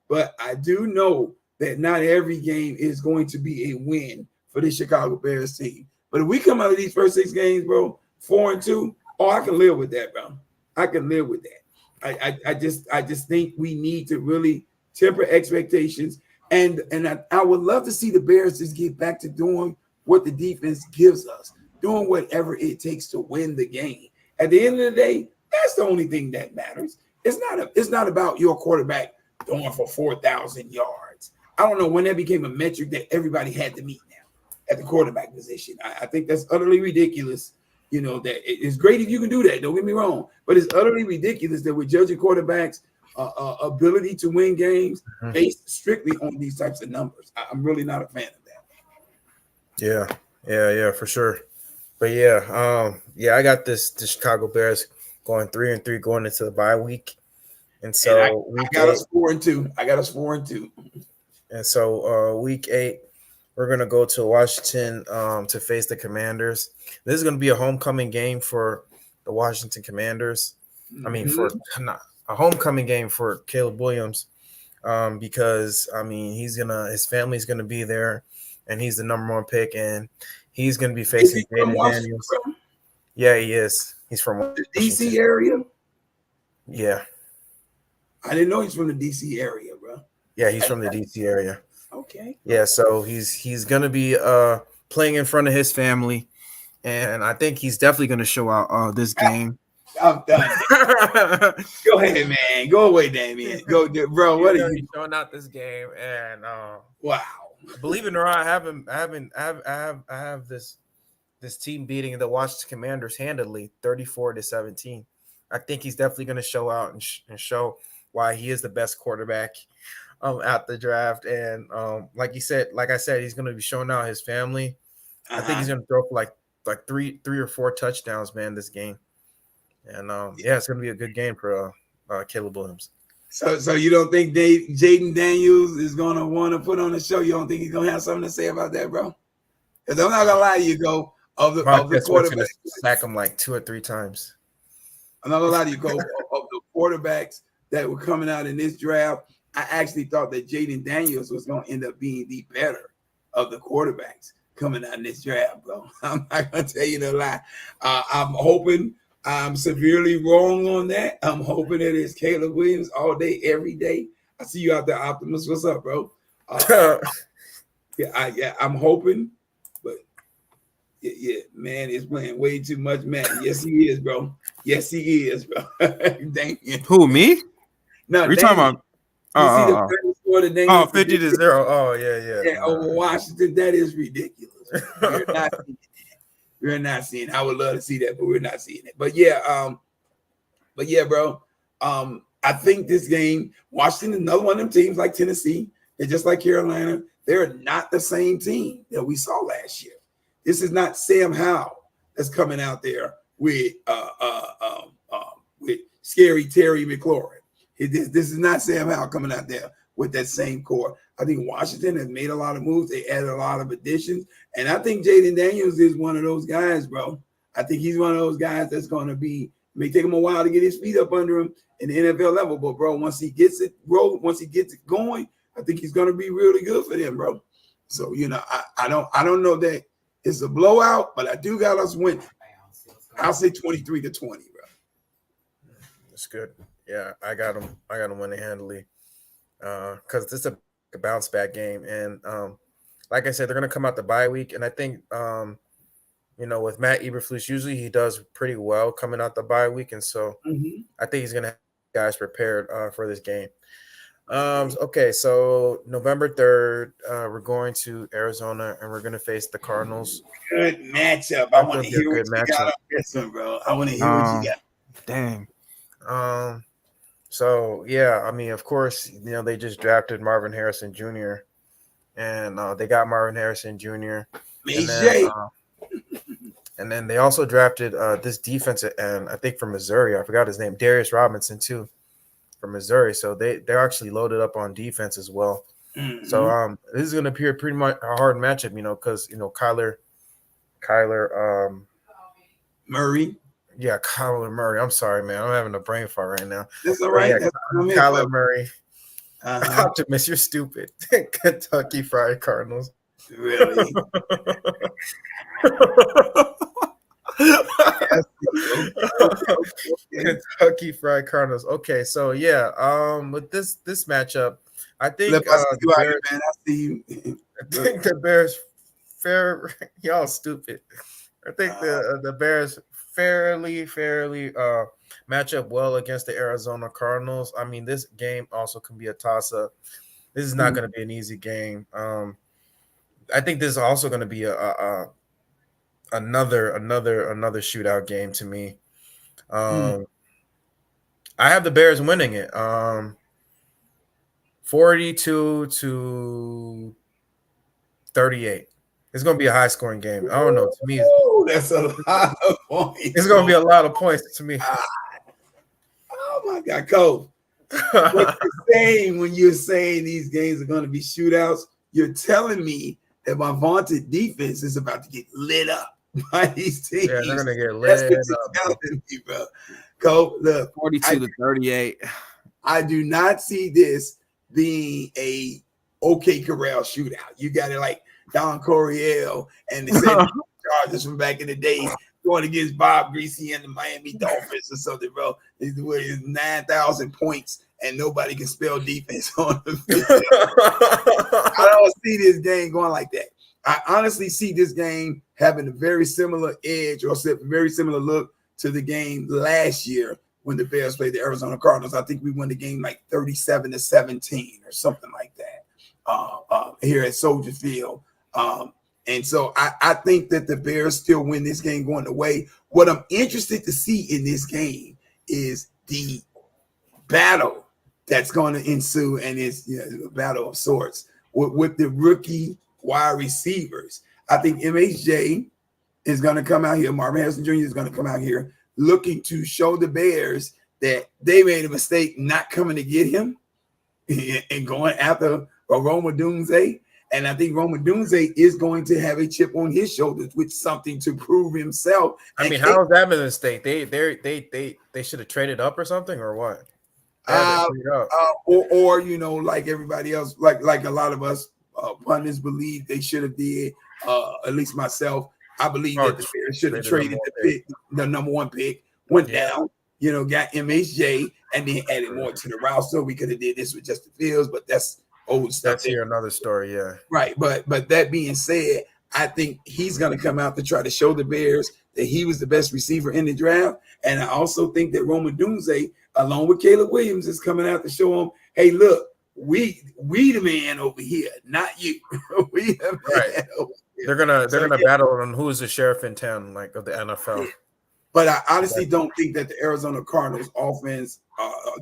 But I do know that not every game is going to be a win for the Chicago Bears team. But if we come out of these first 6 games, bro, 4-2, I can live with that, bro. I can live with that. I just think we need to really temper expectations. And I would love to see the Bears just get back to doing what the defense gives us, doing whatever it takes to win the game. At the end of the day, that's the only thing that matters. It's not about your quarterback throwing for 4,000 yards. I don't know when that became a metric that everybody had to meet now at the quarterback position. I think that's utterly ridiculous. You know, that it's great if you can do that. Don't get me wrong. But it's utterly ridiculous that we're judging quarterbacks' ability to win games based strictly on these types of numbers. I'm really not a fan of that. Yeah, for sure. But I got the Chicago Bears going 3-3 going into the bye week. And so I got us 4-2. I got us 4-2. And so week 8, we're going to go to Washington to face the Commanders. This is going to be a homecoming game for the Washington Commanders. I mean, for not a homecoming game for Caleb Williams because, I mean, his family's going to be there, and he's the number 1 pick, and he's going to be facing Jaden Daniels. Yeah, he is. He's from the D.C. area? Yeah. I didn't know he's from the D.C. area, bro. Yeah, he's from the D.C. area. Okay. Yeah, so he's going to be playing in front of his family, and I think he's definitely going to show out this game. I'm done. Go ahead, man. Go away, Damian. Go, bro. What are you showing out this game? And wow. Believe it or not, I have this team beating the Washington Commanders handily, 34-17. I think he's definitely going to show out and show why he is the best quarterback at the draft. And like I said, he's going to be showing out his family. I think he's going to throw for like three or four touchdowns, man, this game. And it's going to be a good game for Caleb Williams. So you don't think Jaden Daniels is going to want to put on the show? You don't think he's going to have something to say about that, bro? Because I'm not going to lie to you, Go. Of the quarterbacks, sack him like 2 or 3 times. I'm not going to lie to you, Go. Of the quarterbacks that were coming out in this draft, I actually thought that Jaden Daniels was going to end up being the better of the quarterbacks coming out in this draft, bro. I'm not going to tell you the lie. I'm hoping I'm severely wrong on that. I'm hoping that it's Caleb Williams all day, every day. I see you out there, Optimus. What's up, bro? I'm hoping, but yeah, man is playing way too much, man. Yes, he is, bro. Yes, he is, bro. Damien. Who, me? No, Are you talking about? You see the Oh, final score that Damien 50-0. Oh, yeah. over Washington. That is ridiculous. We're not seeing it. We're not seeing it. I would love to see that, but we're not seeing it. But yeah, bro. I think this game, Washington, another one of them teams like Tennessee, they're just like Carolina. They're not the same team that we saw last year. This is not Sam Howell that's coming out there with scary Terry McLaurin. This is not Sam Howell coming out there with that same core. I think Washington has made a lot of moves. They added a lot of additions. And I think Jaden Daniels is one of those guys, bro. I think he's one of those guys that's going to be, it may take him a while to get his feet up under him in the NFL level. But, bro, once he gets it going, I think he's going to be really good for them, bro. So, I don't know that it's a blowout, but I do got us winning. I'll say 23-20, bro. That's good. Yeah, I got them winning handily because this is a bounce back game. And like I said, they're going to come out the bye week. And I think, with Matt Eberflus, usually he does pretty well coming out the bye week. And so I think he's going to have guys prepared for this game. Okay, so November 3rd, we're going to Arizona and we're going to face the Cardinals. Good matchup. I want to hear what you got on this one, bro. I want to hear what you got. Dang. So yeah, I mean, of course, they just drafted Marvin Harrison Jr. and they got Marvin Harrison Jr. And then they also drafted this defensive end, I think from Missouri. I forgot his name, Darius Robinson too, from Missouri. So they're actually loaded up on defense as well. Mm-hmm. So this is going to appear pretty much a hard matchup, because Kyler Murray. Yeah, Kyler Murray. I'm sorry, man. I'm having a brain fart right now. That's all right. Yeah, Kyler Murray. Optimus, you're stupid. Kentucky Fried Cardinals. Really? Kentucky Fried Cardinals. Okay, so yeah, with this matchup, I think the Bears y'all stupid. I think the Bears fairly match up well against the Arizona Cardinals. I mean, this game also can be a toss-up. This is not going to be an easy game. I think this is also going to be another shootout game to me. I have the Bears winning it. 42-38. It's going to be a high-scoring game. I don't know. To me, that's a lot of points. It's going to be a lot of points to me. Oh, my God, Cole. What you're saying when you're saying these games are going to be shootouts, you're telling me that my vaunted defense is about to get lit up by these teams. Yeah, they're going to get lit up. Telling me, bro. Cole, look. 42-38. I do not see this being a OK Corral shootout. You got it like Don Coryell and the Chargers from back in the day going against Bob Greasy and the Miami Dolphins or something, bro. It's 9,000 points and nobody can spell defense on the field. I don't see this game going like that. I honestly see this game having a very similar edge or very similar look to the game last year when the Bears played the Arizona Cardinals. I think we won the game like 37-17 or something like that here at Soldier Field. And so I think that the Bears still win this game going away. What I'm interested to see in this game is the battle that's going to ensue, and it's a battle of sorts with the rookie wide receivers. I think MHJ is going to come out here. Marvin Harrison Jr. is going to come out here looking to show the Bears that they made a mistake not coming to get him and going after Rome Odunze. And I think Rome Odunze is going to have a chip on his shoulders with something to prove himself. I mean, how is that a mistake? They should have traded up or something, or what? Or like everybody else, like a lot of us pundits believe they should have did. At least myself, I believe that the Bears should have traded the number one pick, went down, got MHJ, and then added more to the roster. We could have did this with Justin Fields, but that's old stuff. That's here another story, yeah. Right, but that being said, I think he's going to come out to try to show the Bears that he was the best receiver in the draft, and I also think that Rome Odunze, along with Caleb Williams, is coming out to show him, hey, look, we the man over here, not you. We the man right. over here. They're gonna battle on who is the sheriff in town, like of the NFL. But I honestly don't think that the Arizona Cardinals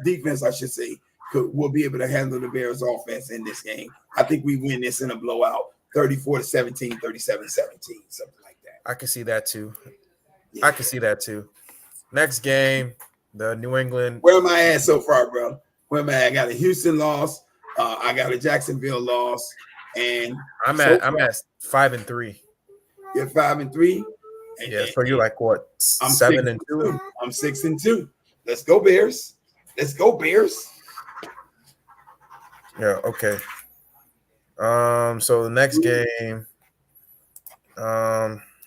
defense, I should say, will be able to handle the Bears offense in this game. I think we win this in a blowout, 34-17, 37-17, something like that. I can see that too. Yeah. I can see that too. Next game, the New England. Where am I at so far, bro? Where am I at? I got a Houston loss. I got a Jacksonville loss, and I'm at 5-3. You're 5-3. Yeah, so you're like what? I'm 7-2. I'm 6-2. Let's go Bears. Let's go Bears. Yeah. Okay. So the next game,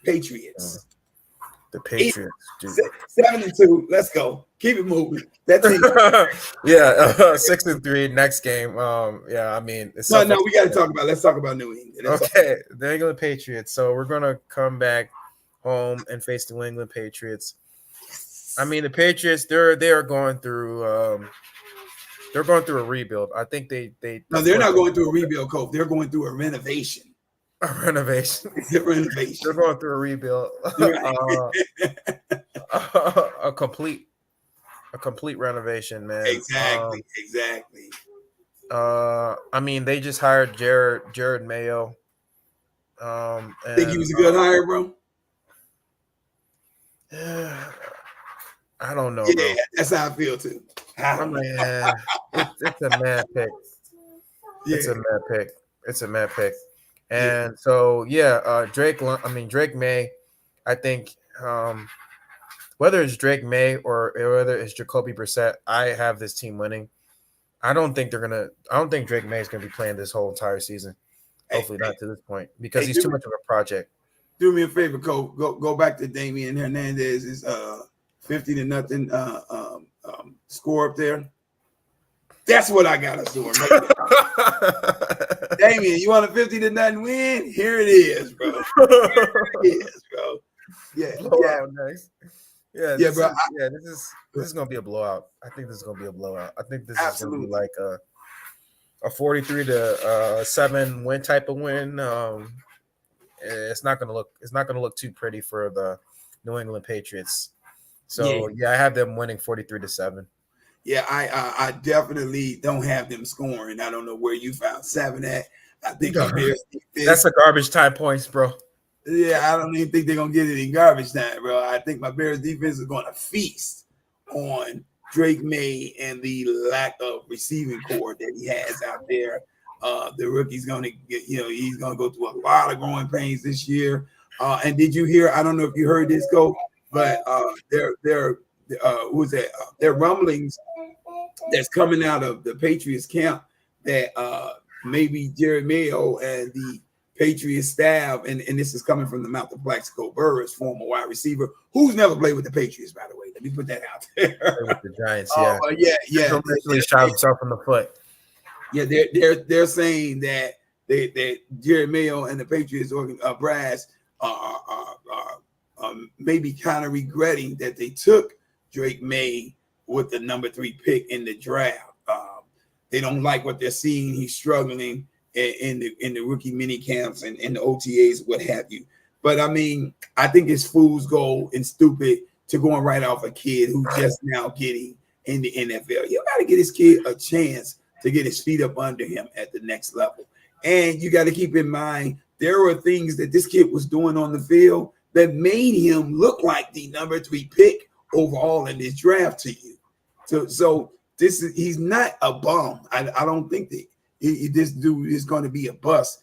Patriots. The Patriots. 7-2. Let's go. Keep it moving. That's it. Yeah. 6-3. Next game. Yeah. I mean, it's no. We got to talk about. Let's talk about New England. Okay. The New England Patriots. So we're gonna come back home and face the New England Patriots. I mean, the Patriots. They're going through. They're going through a rebuild. I think they. No, they're not going through a rebuild, Coach. They're going through a renovation. A renovation. They're going through a rebuild. A complete renovation, man. Exactly. I mean, they just hired Jared Mayo. Think he was a good hire, bro? I don't know. Yeah, bro. that's how I feel too. I'm like, it's a mad pick. Yeah. It's a mad pick. And so Drake May, I think whether it's Drake May or whether it's Jacoby Brissett, I have this team winning. I don't think Drake May is gonna be playing this whole entire season. Hopefully not to this point, because he's too much of a project. Do me a favor, Cole. Go back to Damian Hernandez's 50-0 score up there. That's what I got us doing. Right there. Damian, you want a 50-0 win? Here it is, bro. Yeah. Nice. Yeah, bro. This is gonna be a blowout. I think this is gonna be a blowout. I think this is gonna be like a 43-7 win type of win. It's not gonna look too pretty for the New England Patriots. So I have them winning 43-7. Yeah, I definitely don't have them scoring. I don't know where you found 7 at. I think that's a garbage time points, bro. Yeah, I don't even think they're gonna get it in garbage time, bro. I think my Bears defense is gonna feast on Drake May and the lack of receiving core that he has out there. The rookie's gonna get, he's gonna go through a lot of growing pains this year. And did you hear? I don't know if you heard this, Go, but there rumblings that's coming out of the Patriots camp that maybe Jared Mayo and the Patriots staff, and this is coming from the mouth of Plaxico Burress, former wide receiver, who's never played with the Patriots, by the way. Let me put that out there. With the Giants, yeah. He shot himself in the foot. Yeah, they're saying that Jared Mayo and the Patriots brass are maybe kind of regretting that they took Drake May with the number 3 pick in the draft. They don't like what they're seeing. He's struggling in the rookie mini camps and in the OTAs, what have you. But I mean, I think it's fool's gold and stupid to going right off a kid who's just now getting in the NFL. You got to get this kid a chance to get his feet up under him at the next level. And you got to keep in mind, there were things that this kid was doing on the field that made him look like the number 3 pick overall in this draft to you. So he's not a bum. I don't think that this dude is going to be a bust,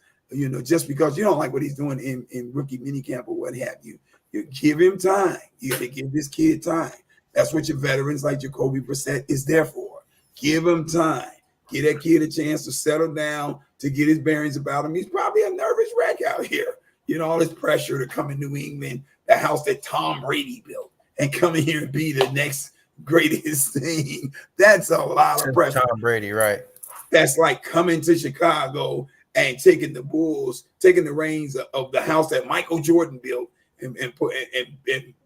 just because you don't like what he's doing in rookie minicamp or what have you. You give him time. You got to give this kid time. That's what your veterans like Jacoby Brissett is there for. Give him time. Give that kid a chance to settle down, to get his bearings about him. He's probably a nervous wreck out here. All this pressure to come in New England, the house that Tom Brady built, and come in here and be the next greatest thing. That's a lot of pressure. Tom Brady, right? that's like coming to Chicago and taking the reins of the house that Michael Jordan built and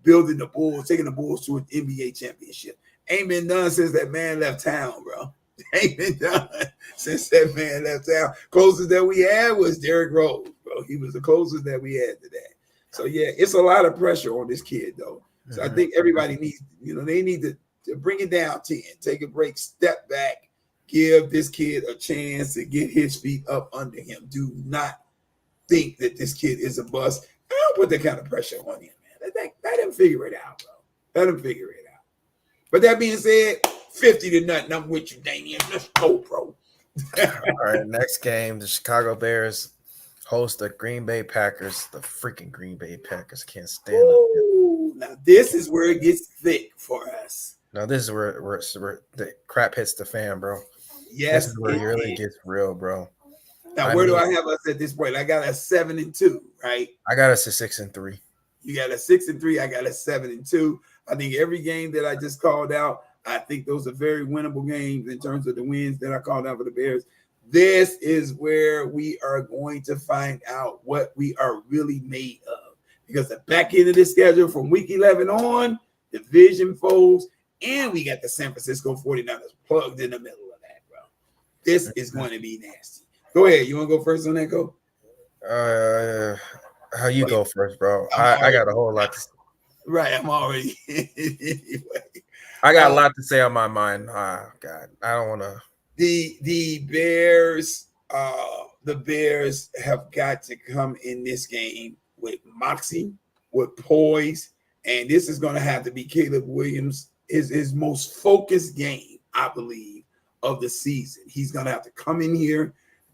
building the Bulls, taking the Bulls to an NBA championship. Ain't been done since that man left town, bro. Ain't been done since that man left town. Closest that we had was Derrick Rose, bro. He was the closest that we had to that. So yeah, it's a lot of pressure on this kid, though. So I think everybody needs, they need to bring it down 10, take a break, step back, give this kid a chance to get his feet up under him. Do not think that this kid is a bust. I don't put that kind of pressure on him, man. Let him figure it out, bro. Let him figure it out. But that being said, 50-0. I'm with you, Damian. Let's go, bro. All right, next game, the Chicago Bears host the Green Bay Packers. The freaking Green Bay Packers can't stand them. Now this is where it gets thick for us. Now this is where the crap hits the fan, bro. Yes, this is where it really gets real, bro. Now, where do I have us at this point? I got a 7-2, right? I got us a 6-3. You got a 6-3. I got a 7-2. I think every game that I just called out, I think those are very winnable games in terms of the wins that I called out for the Bears. This is where we are going to find out what we are really made of. Because the back end of the schedule from week 11 on, division foes, and we got the San Francisco 49ers plugged in the middle of that, bro. This is going to be nasty. Go ahead. You want to go first on that, Go? How you go first, bro? I got a whole lot to say. Right, I'm already. I got a lot to say on my mind. Oh, God, I don't want to. The Bears have got to come in this game with moxie, with poise, and this is going to have to be Caleb Williams' his most focused game, I believe, of the season. He's going to have to come in here.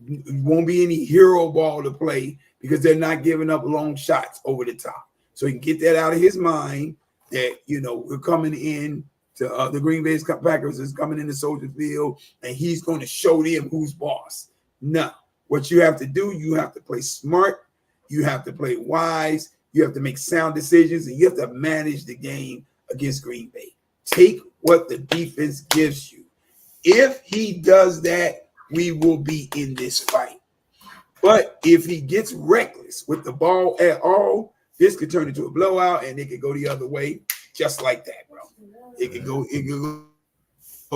Won't be any hero ball to play because they're not giving up long shots over the top. So he can get that out of his mind that, we're coming in to the Green Bay Packers is coming into Soldier Field and he's going to show them who's boss. No, what you have to do, you have to play smart. You have to play wise. You have to make sound decisions and you have to manage the game against Green Bay. Take what the defense gives you. If he does that, we will be in this fight. But if he gets reckless with the ball at all, this could turn into a blowout and it could go the other way just like that, bro. It could go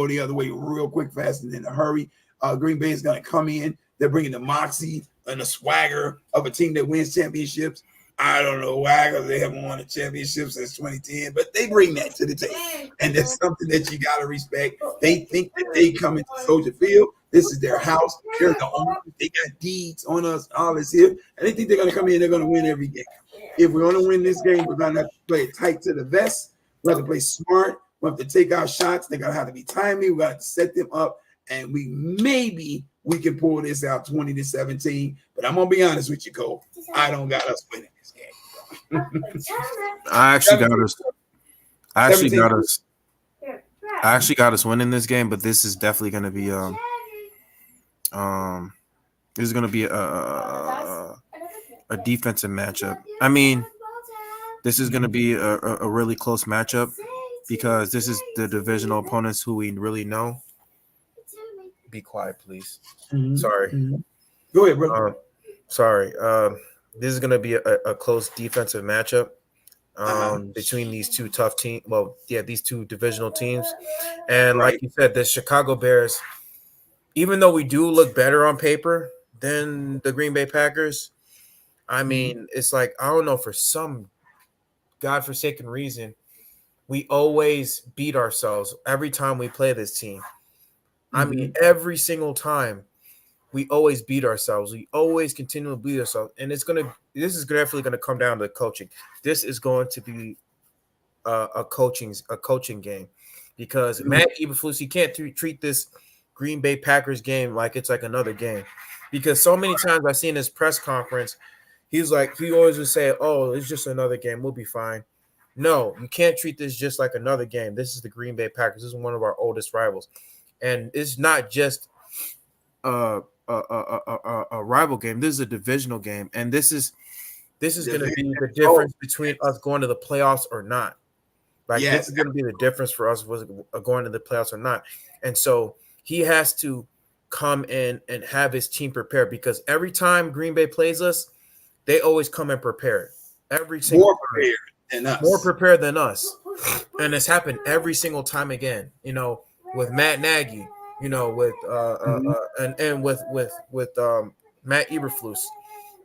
the other way real quick, fast, and in a hurry. Green Bay is going to come in. They're bringing the moxie and the swagger of a team that wins championships. I don't know why, because they haven't won a championship since 2010, but they bring that to the table. And that's something that you got to respect. They think that they come into Soldier Field. This is their house. They're the owners. They got deeds on us, all this here. And they think they're going to come in, they're going to win every game. If we're going to win this game, we're going to have to play it tight to the vest. We have to play smart. We have to take our shots. They're going to have to be timely. We got to set them up. And we can pull this out 20-17. But I'm going to be honest with you, Cole. I don't got us winning this game. I actually got us winning this game, but this is definitely going to be this is going to be a defensive matchup. I mean, this is going to be a really close matchup because this is the divisional opponents who we really know. Be quiet, please. Mm-hmm. Sorry. Mm-hmm. Go ahead, bro. Sorry. This is going to be a close defensive matchup between these two tough teams. Well, yeah, these two divisional teams. And like you said, the Chicago Bears, even though we do look better on paper than the Green Bay Packers, I mean, it's like, I don't know, for some godforsaken reason, we always beat ourselves every time we play this team. I mean, every single time we always beat ourselves. We always continue to beat ourselves. And this is definitely going to come down to coaching. This is going to be a coaching game because Matt Eberflus, he can't treat this Green Bay Packers game like it's like another game, because so many times I've seen his press conference, he always would say, "Oh, it's just another game. We'll be fine." No, you can't treat this just like another game. This is the Green Bay Packers. This is one of our oldest rivals. And it's not just a rival game. This is a divisional game, and this is going to be the difference between us going to the playoffs or not. Like this is going to be the difference for us was going to the playoffs or not. And so he has to come in and have his team prepared, because every time Green Bay plays us, they always come in prepared. Every single More time. prepared than us. More prepared than us. And it's happened every single time again, with Matt Nagy, with and with Matt Eberflus.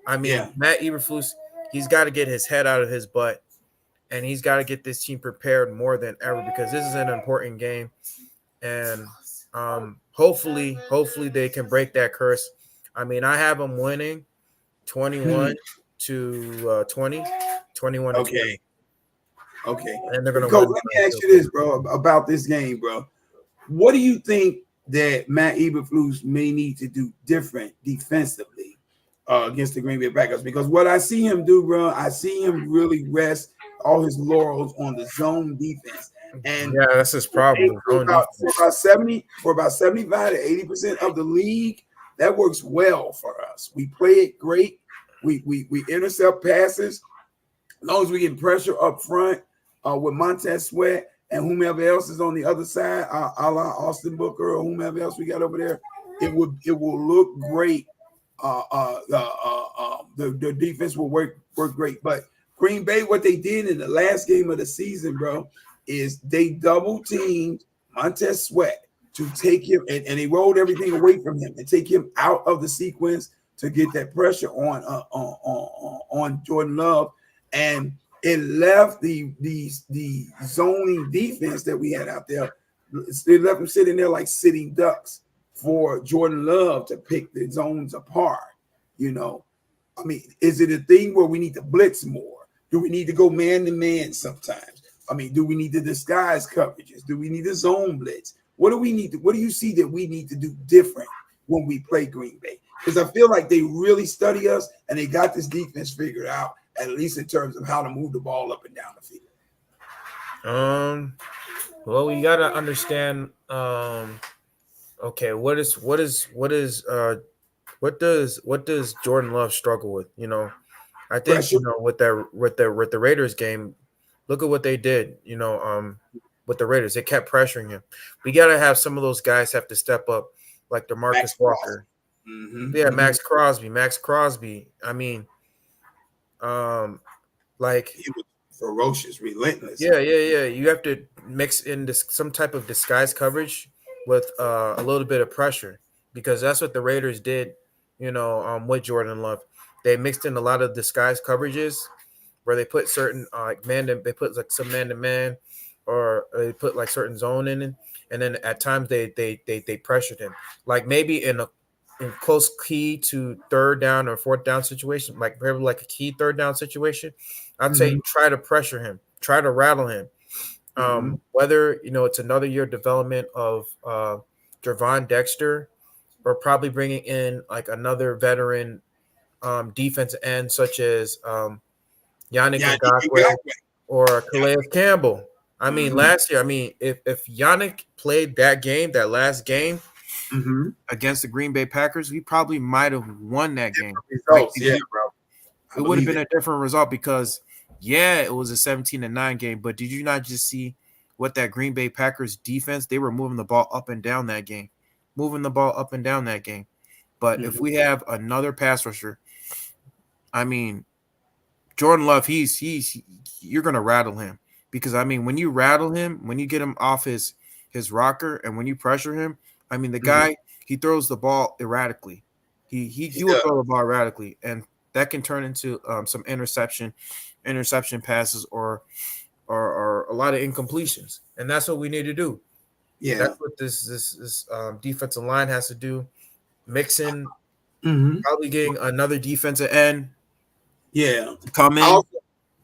I mean, Yeah. Matt Eberflus, he's got to get his head out of his butt, and he's got to get this team prepared more than ever, because this is an important game. And hopefully they can break that curse. I mean, I have them winning 21 to 20, 21 to 20. Okay. And they're going to Coach, win. let me ask you this, bro, about this game, bro. What do you think that Matt Eberflus may need to do different defensively against the Green Bay Packers? Because what I see him do, bro, I see him really rest all his laurels on the zone defense. And yeah, that's his problem. For about 75 to 80% of the league, that works well for us. We play it great. We intercept passes. As long as we get pressure up front with Montez Sweat and whomever else is on the other side, a la Austin Booker or whomever else we got over there, it will look great. The defense will work great. But Green Bay, what they did in the last game of the season, bro, is they double teamed Montez Sweat to take him, and they rolled everything away from him and take him out of the sequence to get that pressure on Jordan Love. And it left the zoning defense that we had out there. They left them sitting there like sitting ducks for Jordan Love to pick the zones apart. I mean, is it a thing where we need to blitz more? Do we need to go man to man sometimes? I mean, do we need to disguise coverages? Do we need a zone blitz? What do we need to? What do you see that we need to do different when we play Green Bay? Because I feel like they really study us and they got this defense figured out, at least in terms of how to move the ball up and down the field. Well, we gotta understand. Okay, what does Jordan Love struggle with? I think Pressure. with the Raiders game, look at what they did. With the Raiders, they kept pressuring him. We gotta have some of those guys have to step up, like DeMarcus Walker. Yeah, Max Crosby. I mean, like he was ferocious, relentless. Yeah. You have to mix in some type of disguise coverage with a little bit of pressure, because that's what the Raiders did. With Jordan Love, they mixed in a lot of disguise coverages where they put certain they put like some man to man, or they put like certain zone in it, and then at times they pressured him, like maybe in close key to third down or fourth down situation, like probably like a key third down situation. I'd say try to pressure him, try to rattle him. Whether it's another year development of Gervon Dexter, or probably bringing in like another veteran defensive end such as Yannick Ngakoue or Calais Campbell. I mean, last year, if Yannick played that last game against the Green Bay Packers, we probably might have won that game. Bro. It would have been a different result, because it was a 17-9 game. But did you not just see what that Green Bay Packers defense? They were moving the ball up and down that game. But if we have another pass rusher, Jordan Love, you're gonna rattle him, because when you rattle him, when you get him off his rocker, and when you pressure him, the guy, he throws the ball erratically. He will throw the ball erratically, and that can turn into some interception passes or a lot of incompletions, and that's what we need to do. Yeah, that's what this defensive line has to do. Mixing, probably getting another defensive end. Yeah, come in.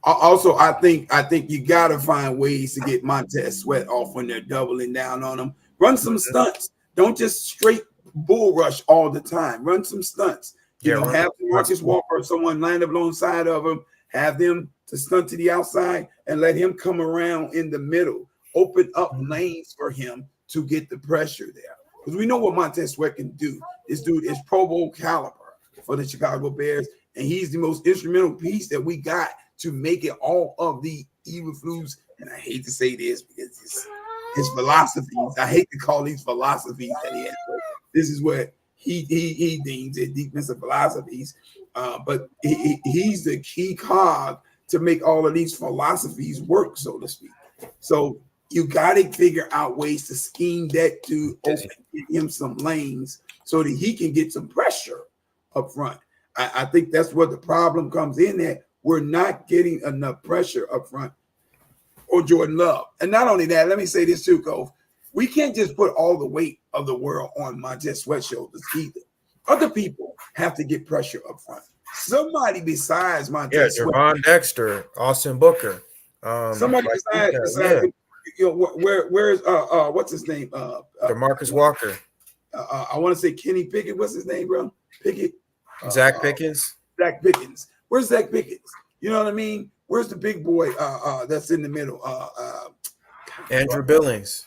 Also, I think you gotta find ways to get Montez Sweat off when they're doubling down on him. Run some stunts. Don't just straight bull rush all the time. Run some stunts. Have Marcus Walker or someone lined up alongside of him. Have them to stunt to the outside and let him come around in the middle. Open up lanes for him to get the pressure there. Because we know what Montez Sweat can do. This dude is Pro Bowl caliber for the Chicago Bears, and he's the most instrumental piece that we got to make it all of the Eberflus. And I hate to say this because it's his philosophies. I hate to call these philosophies that he has. This is what he deems it defensive philosophies. But he's the key cog to make all of these philosophies work, so to speak. So you got to figure out ways to scheme that dude open, give him some lanes so that he can get some pressure up front. I think that's where the problem comes in at. We're not getting enough pressure up front or Jordan Love. And not only that, let me say this too, Cove. We can't just put all the weight of the world on Montez Sweat's shoulders either. Other people have to get pressure up front. Somebody besides Montez Sweat. Javon Dexter, Austin Booker. Somebody besides where's what's his name? DeMarcus Walker. I want to say Kenny Pickett. What's his name, bro? Pickett. Zach Pickens. Zach Pickens. Where's Zach Pickens? You know what I mean? Where's the big boy that's in the middle? Andrew Billings.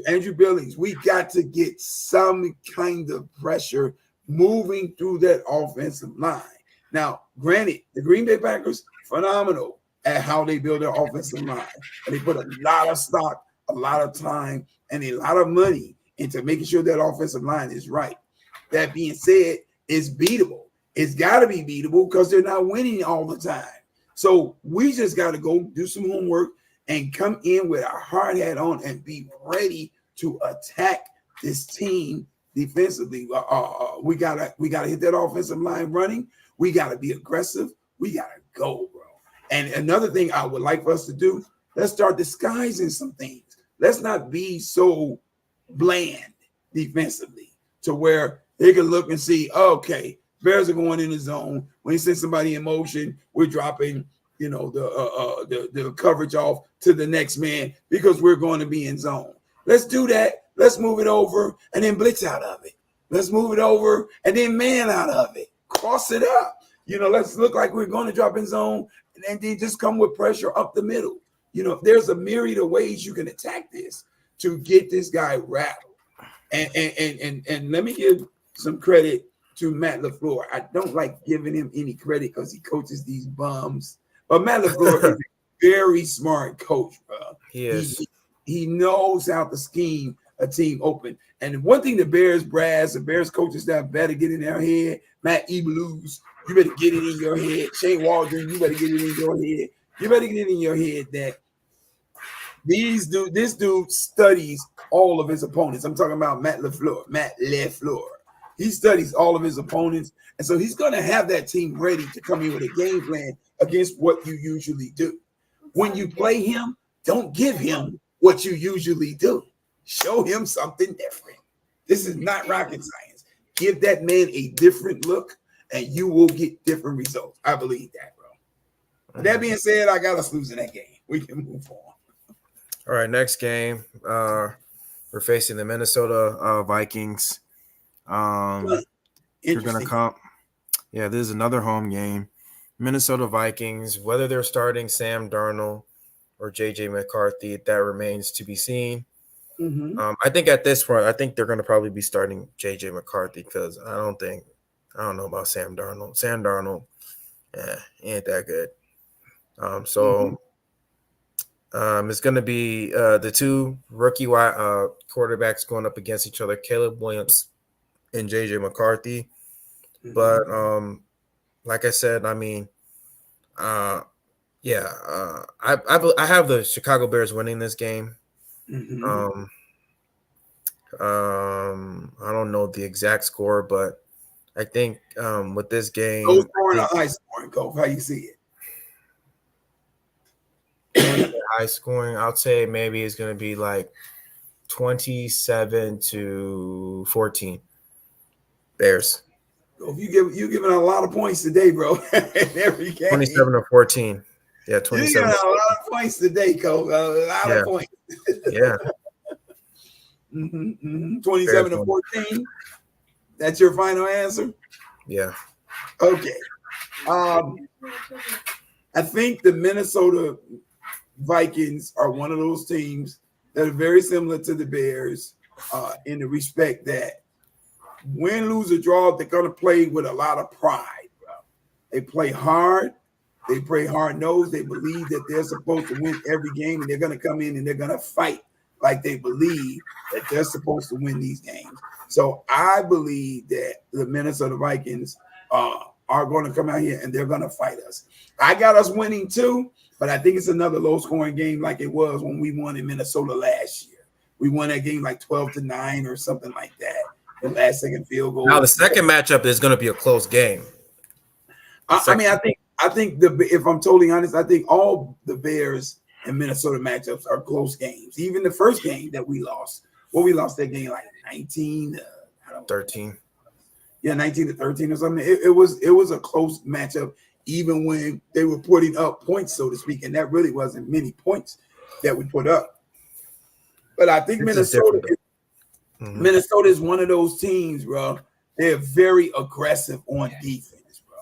Andrew Billings. We got to get some kind of pressure moving through that offensive line. Now, granted, the Green Bay Packers, phenomenal at how they build their offensive line. And they put a lot of stock, a lot of time, and a lot of money into making sure that offensive line is right. That being said, it's beatable. It's got to be beatable because they're not winning all the time. So we just got to go do some homework and come in with our hard hat on and be ready to attack this team defensively. We gotta hit that offensive line running. We gotta be aggressive. We gotta go, bro. And another thing I would like for us to do, let's start disguising some things. Let's not be so bland defensively to where they can look and see, okay, Bears are going in the zone. When you send somebody in motion, we're dropping, the coverage off to the next man because we're going to be in zone. Let's do that. Let's move it over and then blitz out of it. Let's move it over and then man out of it. Cross it up. Let's look like we're going to drop in zone and then just come with pressure up the middle. There's a myriad of ways you can attack this to get this guy rattled. And let me give some credit to Matt LaFleur. I don't like giving him any credit because he coaches these bums. But Matt LaFleur is a very smart coach, bro. He is. He knows how to scheme a team open. And one thing the Bears coaching staff better get in their head. Matt Eberflus, you better get it in your head. Shane Waldron, you better get it in your head. You better get it in your head that this dude studies all of his opponents. I'm talking about Matt LaFleur. He studies all of his opponents. And so he's going to have that team ready to come in with a game plan against what you usually do. When you play him, don't give him what you usually do. Show him something different. This is not rocket science. Give that man a different look, and you will get different results. I believe that, bro. With that being said, I got us losing that game. We can move on. All right, next game. We're facing the Minnesota Vikings. You're going to come. Yeah, this is another home game. Minnesota Vikings, whether they're starting Sam Darnold or J.J. McCarthy, that remains to be seen. Mm-hmm. I think at this point, I think they're going to probably be starting J.J. McCarthy because I don't know about Sam Darnold. Sam Darnold, he ain't that good. It's going to be the two rookie quarterbacks going up against each other, Caleb Williams and J.J. McCarthy. Mm-hmm. But like I said, I mean, I have the Chicago Bears winning this game. Mm-hmm. I don't know the exact score, but I think with this game, low scoring or high scoring, Cove? How you see it? High scoring, I'd say maybe it's going to be like 27-14. Bears. You giving a lot of points today, bro. In every game. 27-14. Yeah, 27. You giving a lot of points today, Cole. A lot of points. Yeah. 27-14. That's your final answer? Yeah. Okay. I think the Minnesota Vikings are one of those teams that are very similar to the Bears in the respect that win, lose, or draw, they're going to play with a lot of pride, bro. They play hard. They play hard-nosed. They believe that they're supposed to win every game, and they're going to come in and they're going to fight like they believe that they're supposed to win these games. So I believe that the Minnesota Vikings are going to come out here and they're going to fight us. I got us winning too, but I think it's another low-scoring game like it was when we won in Minnesota last year. We won that game like 12-9 or something like that. The last second field goal. Now the second matchup is going to be a close game. I mean, I think if I'm totally honest, I think all the Bears and Minnesota matchups are close games. Even the first game that we lost, we lost that game like 19-13. Yeah, 19-13 or something. It was a close matchup, even when they were putting up points, so to speak, and that really wasn't many points that we put up. But I think Minnesota is one of those teams, bro. They're very aggressive on defense, bro.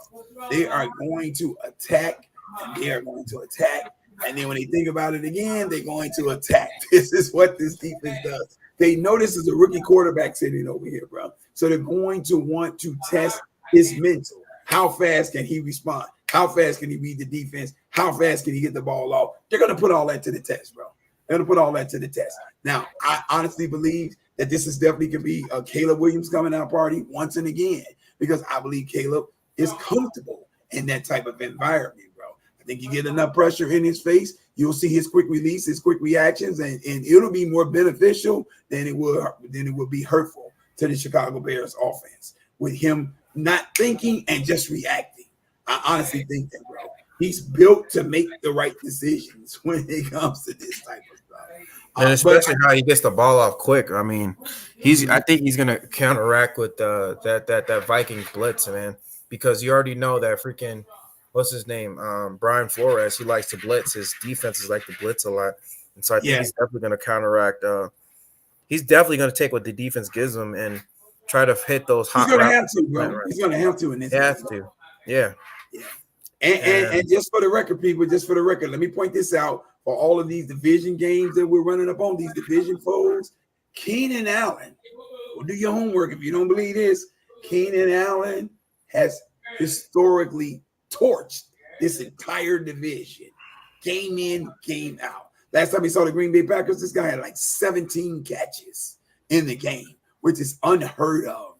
They are going to attack, and they are going to attack. And then when they think about it again, they're going to attack. This is what this defense does. They know this is a rookie quarterback sitting over here, bro. So they're going to want to test his mental. How fast can he respond? How fast can he read the defense? How fast can he get the ball off? They're going to put all that to the test, bro. They're going to put all that to the test. Now, I honestly believe that this is definitely going to be a Caleb Williams coming out party once and again, because I believe Caleb is comfortable in that type of environment, bro. I think you get enough pressure in his face, you'll see his quick release, his quick reactions, and it'll be more beneficial than it would be hurtful to the Chicago Bears offense with him not thinking and just reacting. I honestly think that, bro. He's built to make the right decisions when it comes to this type of stuff. And especially how he gets the ball off quick. I mean, I think he's gonna counteract with that Vikings blitz, man, because you already know that freaking what's his name? Brian Flores, he likes to blitz. His defenses like to blitz a lot. And so I think he's definitely gonna counteract. He's definitely gonna take what the defense gives him and try to hit those hot. He's gonna have to, bro. He's gonna have to in this. He has to. Yeah. And just for the record, people, let me point this out for all of these division games that we're running up on, these division foes. Keenan Allen, do your homework if you don't believe this. Keenan Allen has historically torched this entire division, game in, game out. Last time we saw the Green Bay Packers, this guy had like 17 catches in the game, which is unheard of.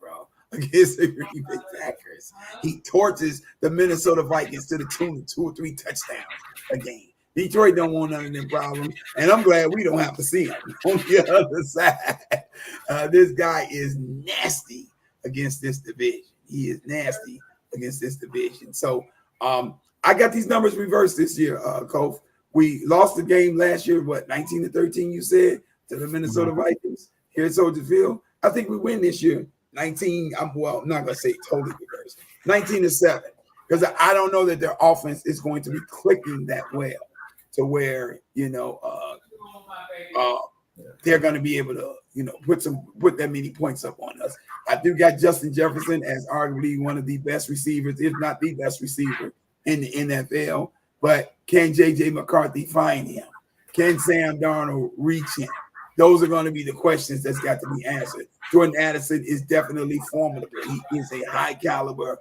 Against the Green Bay Packers, he torches the Minnesota Vikings to the tune of 2 or 3 touchdowns a game. Detroit don't want none of them problems, and I'm glad we don't have to see him on the other side. This guy is nasty against this division. He is nasty against this division. So I got these numbers reversed this year, Kof. We lost the game last year, 19-13, you said, to the Minnesota Vikings here at Soldier Field. I think we win this year. 19, I'm not going to say totally reverse, 19-7, because I don't know that their offense is going to be clicking that well to where, they're going to be able to, put that many points up on us. I do got Justin Jefferson as arguably one of the best receivers, if not the best receiver in the NFL, but can J.J. McCarthy find him? Can Sam Darnold reach him? Those are going to be the questions that's got to be answered. Jordan Addison is definitely formidable. He is a high caliber,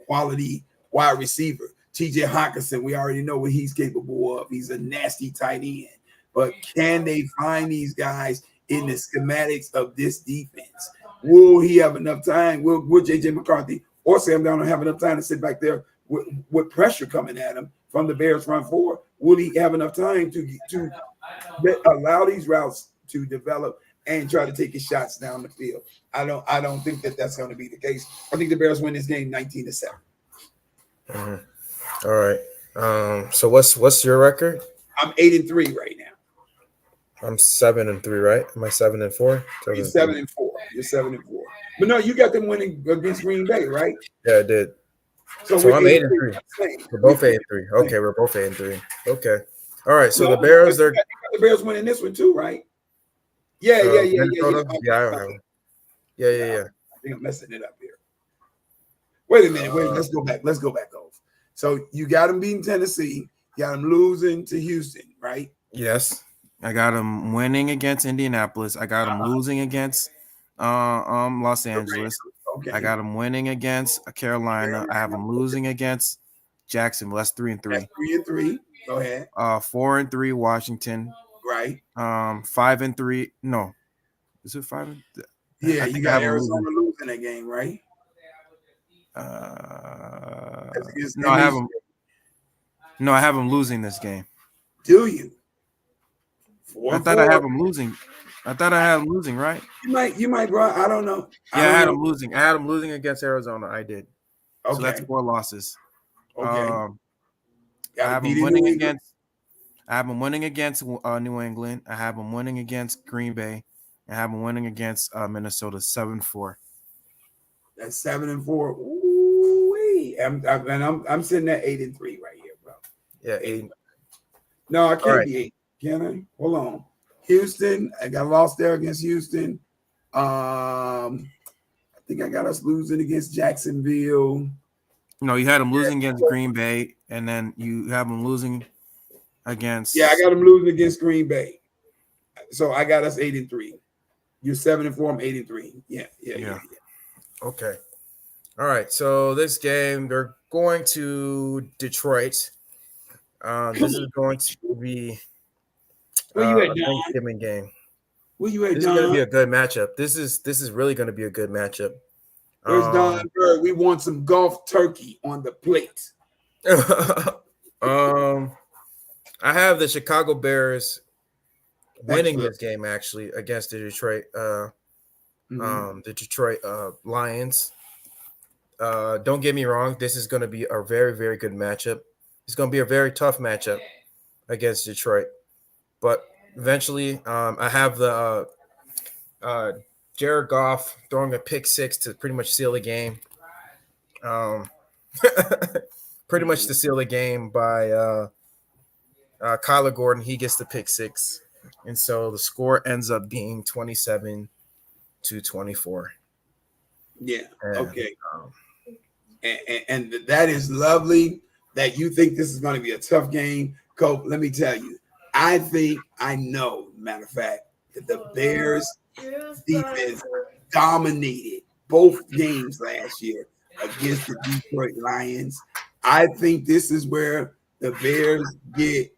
quality wide receiver. T.J. Hockenson, we already know what he's capable of. He's a nasty tight end. But can they find these guys in the schematics of this defense? Will he have enough time? Will J.J. McCarthy or Sam Darnold have enough time to sit back there with pressure coming at him from the Bears front four? Will he have enough time to allow these routes to develop and try to take his shots down the field? I don't think that's going to be the case. I think the Bears win this game 19-7. All right. So what's your record? I'm 8-3 right now. I'm 7-3, right? Am I 7-4? You're 7-4. You're 7-4. But no, you got them winning against Green Bay, right? Yeah, I did. So I'm 8-3. We're both 8-3. Okay, we're both 8-3. Okay. All right. So the Bears, they're the Bears winning this one too, right? Yeah. Yeah, I don't have them. Yeah. I think I'm messing it up here. Wait a minute. Let's go back. Over. So you got them beating Tennessee. You got them losing to Houston, right? Yes. I got them winning against Indianapolis. I got them losing against Los Angeles. Okay. I got them winning against Carolina. I have them losing against Jacksonville. That's 3-3. That's 3-3. Go ahead. 4-3 Washington. Right. 5-3. No. Is it 5? Yeah, I you think I got have them Arizona losing. losing that game, right? That's against No, I have NC. them. No, I have them losing this game. Do you? I 4 thought I have 4. them losing. I thought I had them losing, right? You might, bro. I don't know. I Yeah, I don't had know. them losing. I had them losing against Arizona. I did. So that's Okay. 4 losses. Okay. I Got to have them beat in New winning England. against. I have them winning against New England. I have them winning against Green Bay. I have them winning against Minnesota 7-4. That's 7-4. Ooh-wee. I'm sitting at 8-3 right here, bro. Yeah, 8. No, I All can't right. be 8. Can I? Hold on. Houston. I got lost there against Houston. I think I got us losing against Jacksonville. No, you had them losing against Green Bay, and then you have them losing against. Yeah, I got them losing against Green Bay. So I got us 8-3. You're 7-4. I'm 8-3. Yeah. Okay. All right. So this game, they're going to Detroit. This is going to be Where you at, a Don? Thanksgiving game. Where you at, This is going to Don? be a good matchup. This is really going to be a good matchup. Where's Don Bird? We want some golf turkey on the plate. I have the Chicago Bears winning Excellent. this game actually against the Detroit Lions. Don't get me wrong, this is going to be a very, very good matchup. It's going to be a very tough matchup against Detroit. But eventually, I have the Jared Goff throwing a pick 6 to pretty much seal the game. Pretty much to seal the game by Kyler Gordon. He gets the pick 6. And so the score ends up being 27-24. Yeah. And, Okay. And that is lovely that you think this is going to be a tough game. Cope, let me tell you, I know, matter of fact, that the Bears defense dominated both games last year against the Detroit Lions. I think this is where the Bears get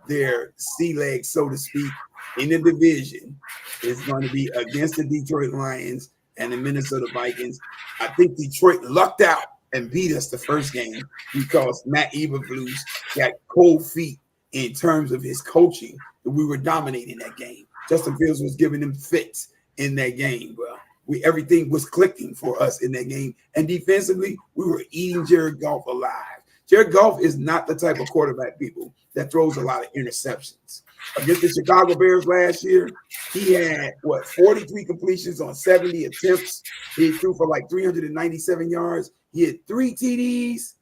their sea legs, so to speak, in the division. Is going to be against the Detroit Lions and the Minnesota Vikings. I think Detroit lucked out and beat us the first game because Matt Eberflus got cold feet in terms of his coaching. We were dominating that game. Justin Fields was giving them fits in that game, bro. Everything was clicking for us in that game. And defensively, we were eating Jared Goff alive. Jared Goff is not the type of quarterback, people, that throws a lot of interceptions. Against the Chicago Bears last year, he had 43 completions on 70 attempts. He threw for like 397 yards. He had 3 TDs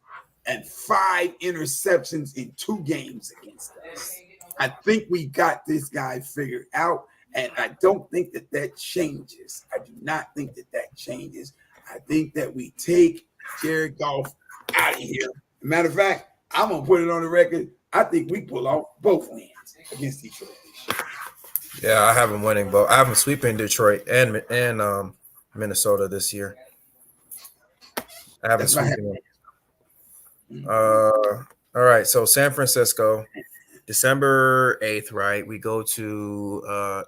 and 5 interceptions in 2 games against us. I think we got this guy figured out, and I don't think that changes. I do not think that changes. I think that we take Jared Goff out of here. Matter of fact, I'm gonna put it on the record. I think we pull off both wins against Detroit this year. Yeah, I have them winning, but I have them sweeping Detroit and Minnesota this year. I have them sweeping them. All right, so San Francisco, December 8th, right? We go to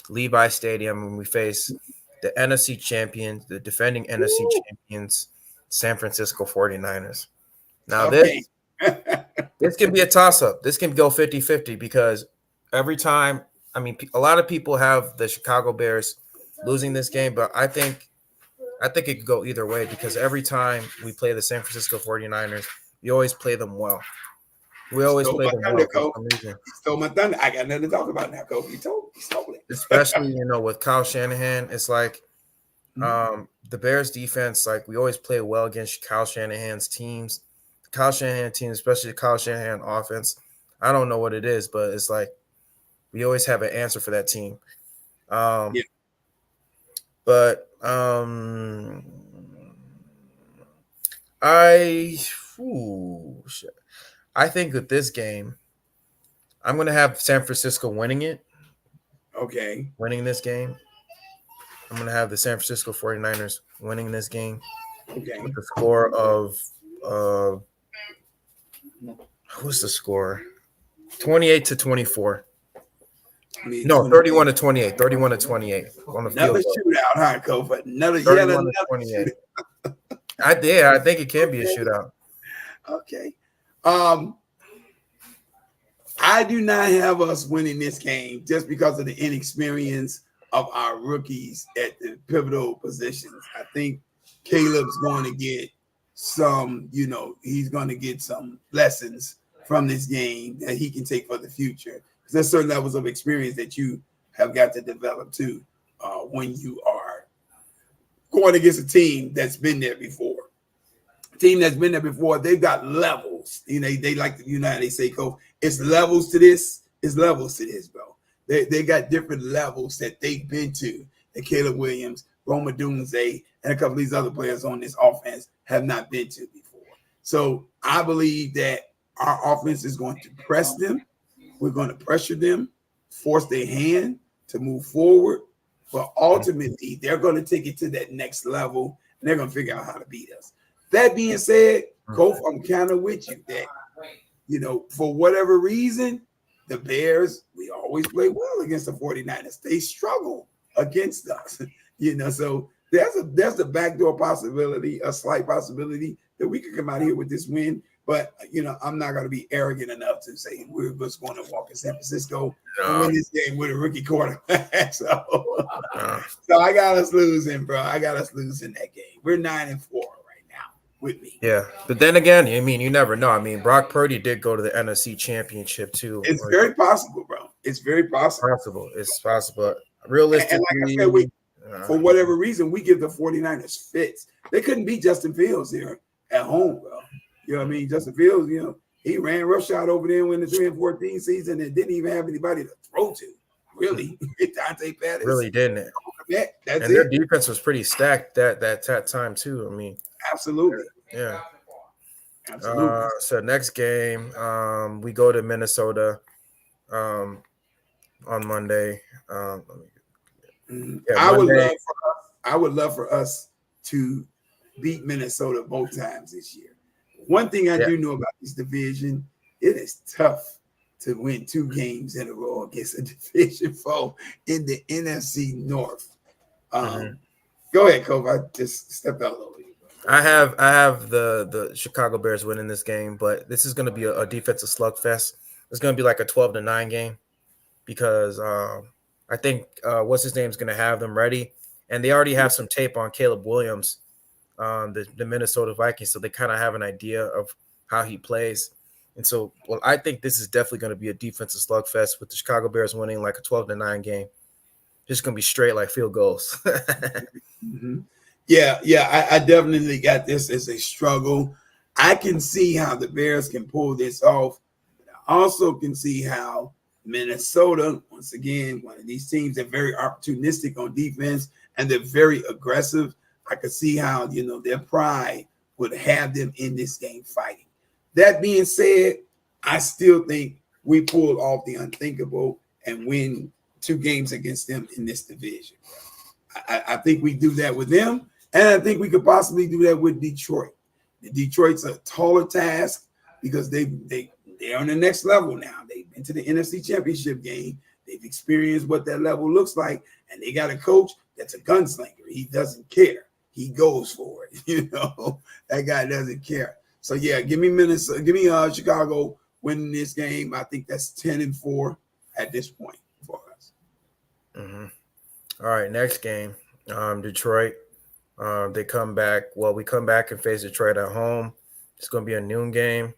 Levi Stadium and we face the NFC champions, the defending NFC champions, San Francisco 49ers. Now, this can be a toss-up. This can go 50-50 because every time, I mean, a lot of people have the Chicago Bears losing this game, but I think it could go either way because every time we play the San Francisco 49ers, we always play them well. We always play them well for some reason. Stole my thunder. I got nothing to talk about now, Coach. He stole it. Especially, with Kyle Shanahan, it's like the Bears defense, like we always play well against Kyle Shanahan's teams. Kyle Shanahan team, especially the Kyle Shanahan offense. I don't know what it is, but it's like we always have an answer for that team. But I think with this game, I'm going to have San Francisco winning it. Okay. Winning this game. I'm going to have the San Francisco 49ers winning this game. Okay. With the score of what's the score? 28-24. No, 31-28. 31-28 on the Another field goal. shootout, huh, Kofi? Another 31-28. I think it can be a shootout. Okay. I do not have us winning this game just because of the inexperience of our rookies at the pivotal positions. I think Caleb's going to get some, he's going to get some lessons from this game that he can take for the future. Because there's certain levels of experience that you have got to develop too when you are going against a team that's been there before. Team that's been there before, they've got levels. They like they say, Coach, it's levels to this. It's levels to this, bro. They got different levels that they've been to. And Caleb Williams, Roma Dunze, and a couple of these other players on this offense have not been to before. So I believe that our offense is going to press them. We're going to pressure them, force their hand to move forward. But ultimately, they're going to take it to that next level, and they're going to figure out how to beat us. That being said, Kof, I'm kind of with you that, for whatever reason, the Bears, we always play well against the 49ers. They struggle against us, so there's a backdoor possibility, a slight possibility that we could come out here with this win. But, I'm not going to be arrogant enough to say we're just going to walk in San Francisco and win this game with a rookie quarterback. So I got us losing, bro. I got us losing that game. We're 9-4. With me. Yeah, but then again, you never know. Brock Purdy did go to the NFC Championship too. It's very possible, bro. It's very possible. It's possible. Realistically, and like I said, for whatever reason, we give the 49ers fits. They couldn't beat Justin Fields here at home, bro. You know what I mean? Justin Fields, he ran roughshod over there in the 3-14 season and didn't even have anybody to throw to. Really, Dante Pettis really didn't. That's and their defense was pretty stacked that time too. Absolutely. Yeah. Absolutely. So next game, we go to Minnesota on Monday. I would love for us to beat Minnesota both times this year. One thing I do know about this division, it is tough to win 2 games in a row against a division foe in the NFC North. Go ahead, Kobe. I just stepped out a little bit. I have the Chicago Bears winning this game, but this is going to be a defensive slugfest. It's going to be like a 12-9 game because I think what's his name's going to have them ready, and they already have some tape on Caleb Williams, the Minnesota Vikings, so they kind of have an idea of how he plays. And so, I think this is definitely going to be a defensive slugfest with the Chicago Bears winning like a 12-9 game. Just going to be straight like field goals. Yeah, I definitely got this as a struggle. I can see how the Bears can pull this off. But I also can see how Minnesota, once again, one of these teams, they're very opportunistic on defense and they're very aggressive. I could see how, their pride would have them in this game fighting. That being said, I still think we pull off the unthinkable and win 2 games against them in this division. I think we do that with them. And I think we could possibly do that with Detroit. Detroit's a taller task because they're on the next level now. They've been to the NFC Championship game. They've experienced what that level looks like, and they got a coach that's a gunslinger. He doesn't care. He goes for it. That guy doesn't care. So yeah, give me Minnesota, give me Chicago winning this game. I think that's 10-4 at this point for us. All right, next game, Detroit. They come back. Well, we come back and face Detroit at home. It's going to be a noon game.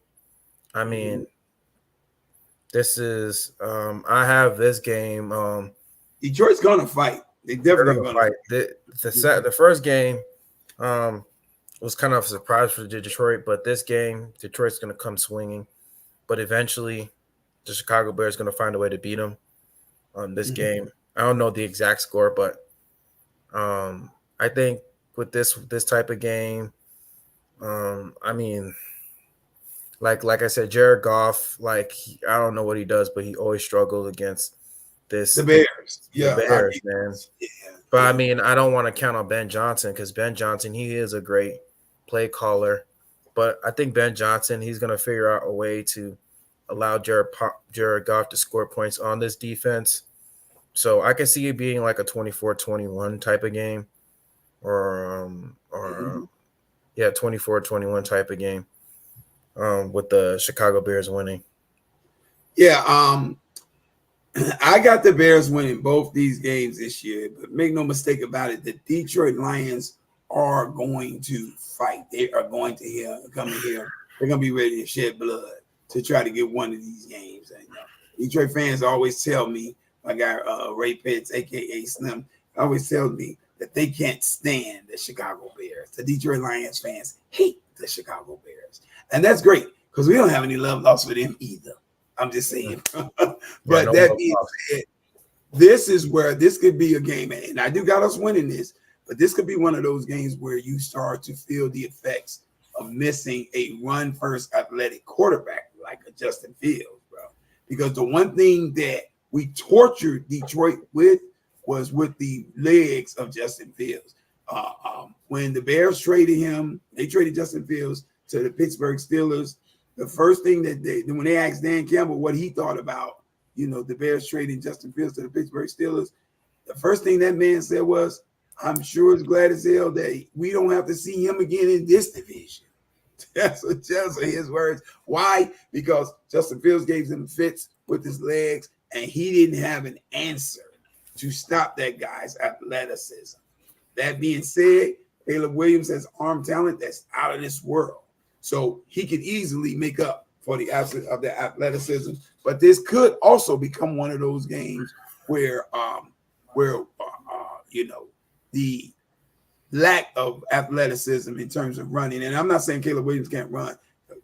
This is I have this game. Detroit's going to fight. They're definitely going to fight. The first game was kind of a surprise for Detroit, but this game, Detroit's going to come swinging. But eventually, the Chicago Bears are going to find a way to beat them on this game. I don't know the exact score, but I think with this type of game, like I said, Jared Goff, I don't know what he does, but he always struggles against the Bears. The Bears, man. Yeah. But I don't want to count on Ben Johnson because Ben Johnson, he is a great play caller. But I think Ben Johnson, he's going to figure out a way to allow Jared Goff to score points on this defense. So I can see it being like a 24-21 type of game, or yeah, 24-21 type of game, with the Chicago Bears winning. Yeah, I got the Bears winning both these games this year, but make no mistake about it, the Detroit Lions are going to fight. They are going to come in here. They're going to be ready to shed blood to try to get one of these games. And, Detroit fans always tell me, my guy Ray Pitts, a.k.a. Slim, always tells me that they can't stand the Chicago Bears. The Detroit Lions fans hate the Chicago Bears. And that's great because we don't have any love lost for them either. I'm just saying. But that being said, this is where this could be a game. And I do got us winning this, but this could be one of those games where you start to feel the effects of missing a run-first athletic quarterback like a Justin Fields, bro. Because the one thing that we tortured Detroit with was with the legs of Justin Fields. When the Bears traded him, they traded Justin Fields to the Pittsburgh Steelers. The first thing that when they asked Dan Campbell what he thought about, the Bears trading Justin Fields to the Pittsburgh Steelers, the first thing that man said was, I'm sure it's glad as hell that we don't have to see him again in this division. That's his words. Why? Because Justin Fields gave him fits with his legs, and he didn't have an answer to stop that guy's athleticism. That being said, Caleb Williams has arm talent that's out of this world. So he could easily make up for the absence of the athleticism. But this could also become one of those games where the lack of athleticism in terms of running. And I'm not saying Caleb Williams can't run.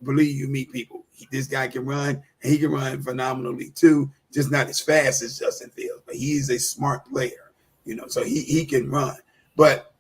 Believe you me, people. This guy can run, and he can run phenomenally too. Just not as fast as Justin Fields, but he's a smart player, so he can run. But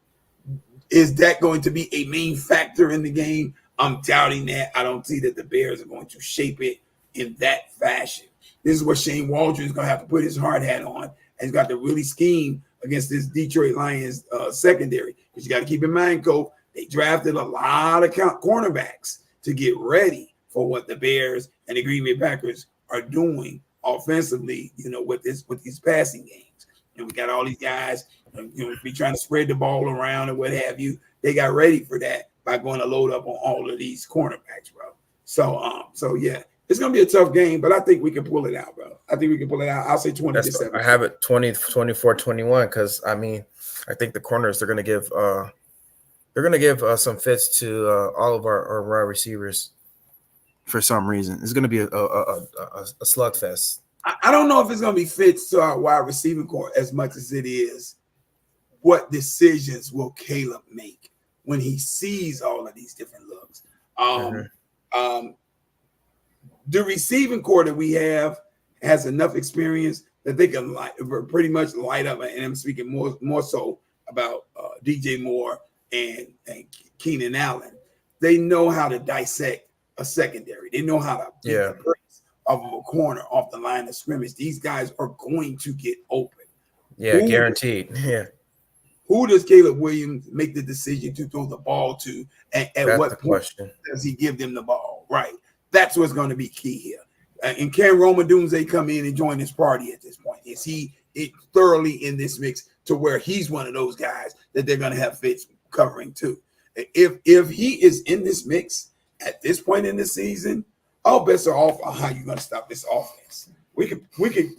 is that going to be a main factor in the game? I'm doubting that. I don't see that the Bears are going to shape it in that fashion. This is where Shane Waldron is going to have to put his hard hat on, and he's got to really scheme against this Detroit Lions secondary. Because you got to keep in mind, Cole, they drafted a lot of cornerbacks to get ready for what the Bears and the Green Bay Packers are doing offensively, with these passing games. And we got all these guys, be trying to spread the ball around and what have you. They got ready for that by going to load up on all of these cornerbacks, bro. So yeah, it's gonna be a tough game, but I think we can pull it out, bro. I think we can pull it out. I'll say 20-7. I have it 24-21 because I think the corners they're gonna give some fits to all of our wide receivers for some reason. It's gonna be a slugfest. I don't know if it's gonna be fits to our wide receiving core as much as it is what decisions will Caleb make when he sees all of these different looks. The receiving core that we have has enough experience that they can pretty much light up. And I'm speaking more so about DJ Moore and Keenan Allen. They know how to dissect a secondary. They know how to beat the brakes of a corner off the line of scrimmage. These guys are going to get open. Yeah, guaranteed. Yeah. Who does Caleb Williams make the decision to throw the ball to? And at what point does he give them the ball? Right. That's what's going to be key here. And can Roma Doomsday come in and join this party at this point? Is he thoroughly in this mix to where he's one of those guys that they're going to have Fitz covering too? If he is in this mix at this point in the season, all bets are off on how you're going to stop this offense. We could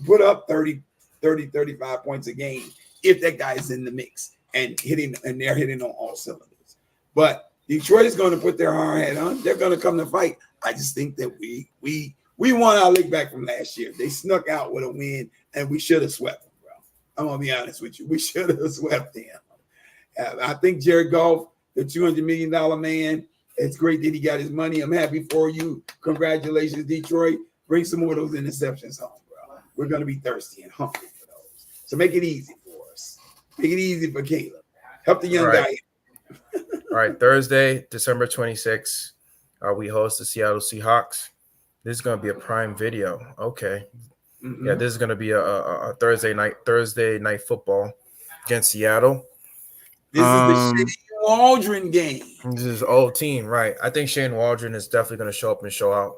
put up 30, 35 points a game if that guy is in the mix and they're hitting on all cylinders. But Detroit is going to put their hard hat on. They're going to come to fight. I just think that we won our lick back from last year. They snuck out with a win, and we should have swept them, bro. I'm going to be honest with you. We should have swept them. I think Jared Goff, the $200 million man, it's great that he got his money. I'm happy for you. Congratulations, Detroit. Bring some more of those interceptions home, bro. We're going to be thirsty and hungry for those. So make it easy for us. Make it easy for Caleb. Help the young guy. All right, Thursday, December 26th, we host the Seattle Seahawks. This is going to be a prime video. Okay. Mm-hmm. Yeah, this is going to be a Thursday night football against Seattle. This is the Shane Waldron game. This is old team, right? I think Shane Waldron is definitely going to show up and show out.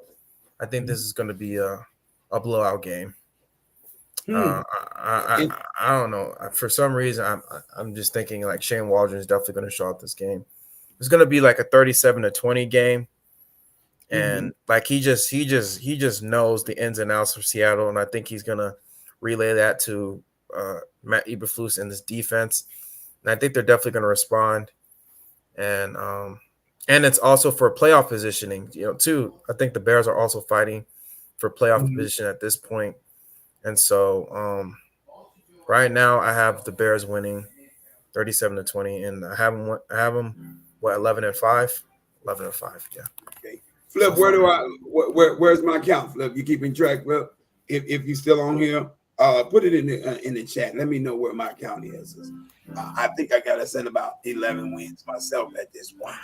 I think this is going to be a blowout game. I don't know. For some reason, I'm just thinking like Shane Waldron is definitely going to show up this game. It's going to be like a 37-20 game, and like he just knows the ins and outs of Seattle, and I think he's going to relay that to Matt Eberflus and this defense, and I think they're definitely going to respond, and it's also for playoff positioning, too. I think the Bears are also fighting for playoff position at this point. And so right now I have the Bears winning 37-20, and I have them 11-5? 11-5, yeah. Okay. Flip, where's my count, Flip? You keeping track, Flip? If you're still on here, put it in the chat. Let me know where my count is. I think I got us at about 11 wins myself at this point.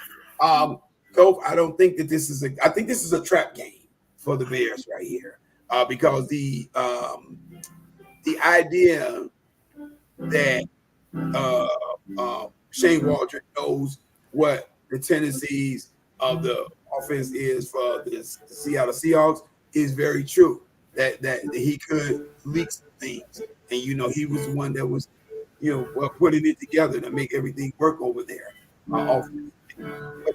Coach, I don't think that this is I think this is a trap game for the Bears right here. Because the idea that Shane Waldron knows what the tendencies of the offense is for the Seattle Seahawks is very true. That he could leak some things, and he was the one that was putting it together to make everything work over there. But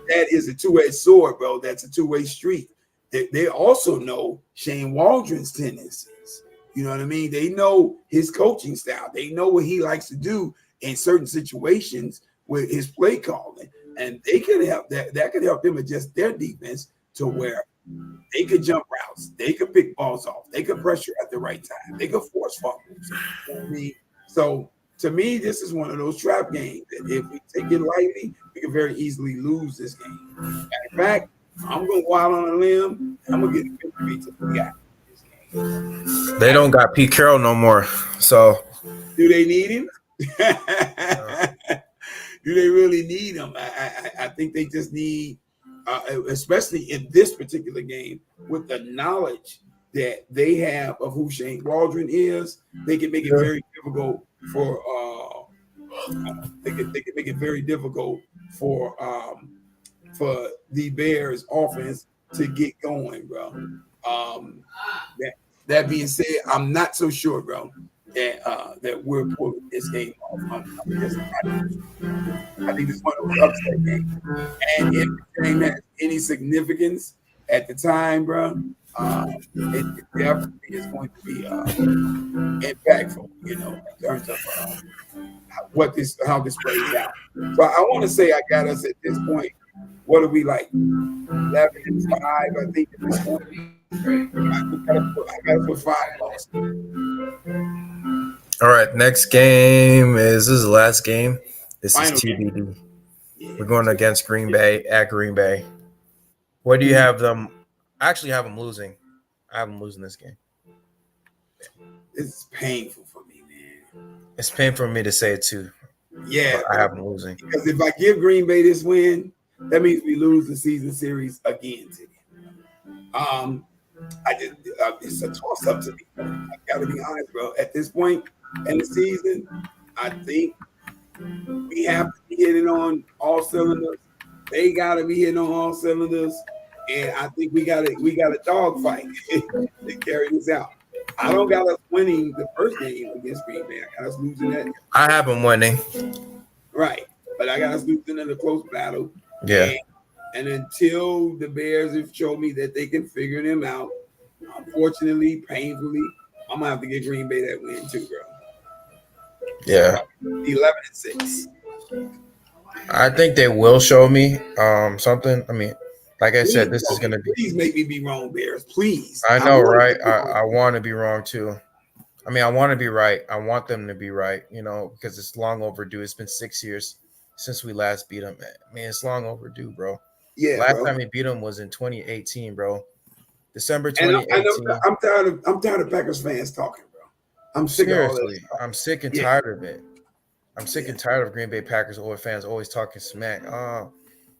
that is a two-edged sword, bro. That's a two-way street. They also know Shane Waldron's tendencies. You know what I mean? They know his coaching style. They know what he likes to do in certain situations with his play calling. And they could help that could help them adjust their defense to where they could jump routes. They could pick balls off. They could pressure at the right time. They could force fumbles. You know what I mean? So to me, this is one of those trap games that if we take it lightly, we can very easily lose this game. In fact, I'm going to go out on a limb. I'm going to get a victory to the guy. They don't got Pete Carroll no more. So do they need him? Do they really need him? I think they just need, especially in this particular game, with the knowledge that they have of who Shane Waldron is, they can make it very difficult for they can make it very difficult for the Bears offense to get going, bro. That being said, I'm not so sure, bro, that we're pulling this game off. I think it's one of those upset games. And if the game has any significance at the time, bro, it definitely is going to be impactful, in terms of how this plays out. So I want to say I got us at this point. What are we like? 11-5, I think at this point. I gotta put 5 losses. All right, next game this is the last game. This Final is TBD. game. We're going against Green Bay at Green Bay. Where do you have them? I actually have them losing. I have them losing this game. It's painful for me, man. It's painful for me to say it too. Yeah, I have them losing. Because if I give Green Bay this win, that means we lose the season series again today. It's a toss-up to me. I gotta be honest, bro. At this point in the season, I think we have to be hitting on all cylinders. They gotta be hitting on all cylinders, and I think we got a dog fight to carry this out. I don't got us winning the first game against Green Bay. I got us losing that. I have them winning. Right, but I got us losing in a close battle. Yeah. And until the Bears have shown me that they can figure them out, unfortunately, painfully, I'm gonna have to get Green Bay that win too, bro. Yeah. 11-6. I think they will show me something. I mean, like I said, this is gonna be. Please make me be wrong, Bears. Please. I know, right? I want to be wrong too. I mean, I want to be right. I want them to be right, because it's long overdue. It's been 6 years since we last beat them. I mean, it's long overdue, bro. Yeah. Last time we beat them was in 2018, bro. December 2018. I'm tired of Packers fans talking, bro. I'm sick of all this. I'm sick and tired of it. I'm sick and tired of Green Bay Packers fans always talking smack.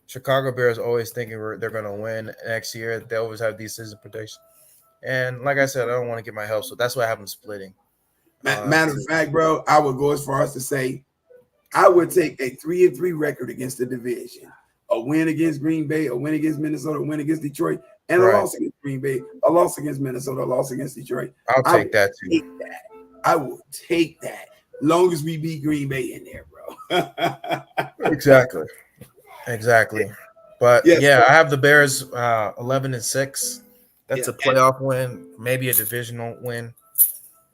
Chicago Bears always thinking they're going to win next year. They always have these season predictions. And like I said, I don't want to get my help, so that's why I have them splitting. Matter of fact, bro, I would go as far as to say I would take a 3-3 record against the division. A win against Green Bay, a win against Minnesota, a win against Detroit, and a loss against Green Bay, a loss against Minnesota, a loss against Detroit. I'll take that too. I will take that. Long as we beat Green Bay in there, bro. Exactly. But Yes, yeah, sir. I have the Bears 11-6. That's Yeah. a playoff win, maybe a divisional win.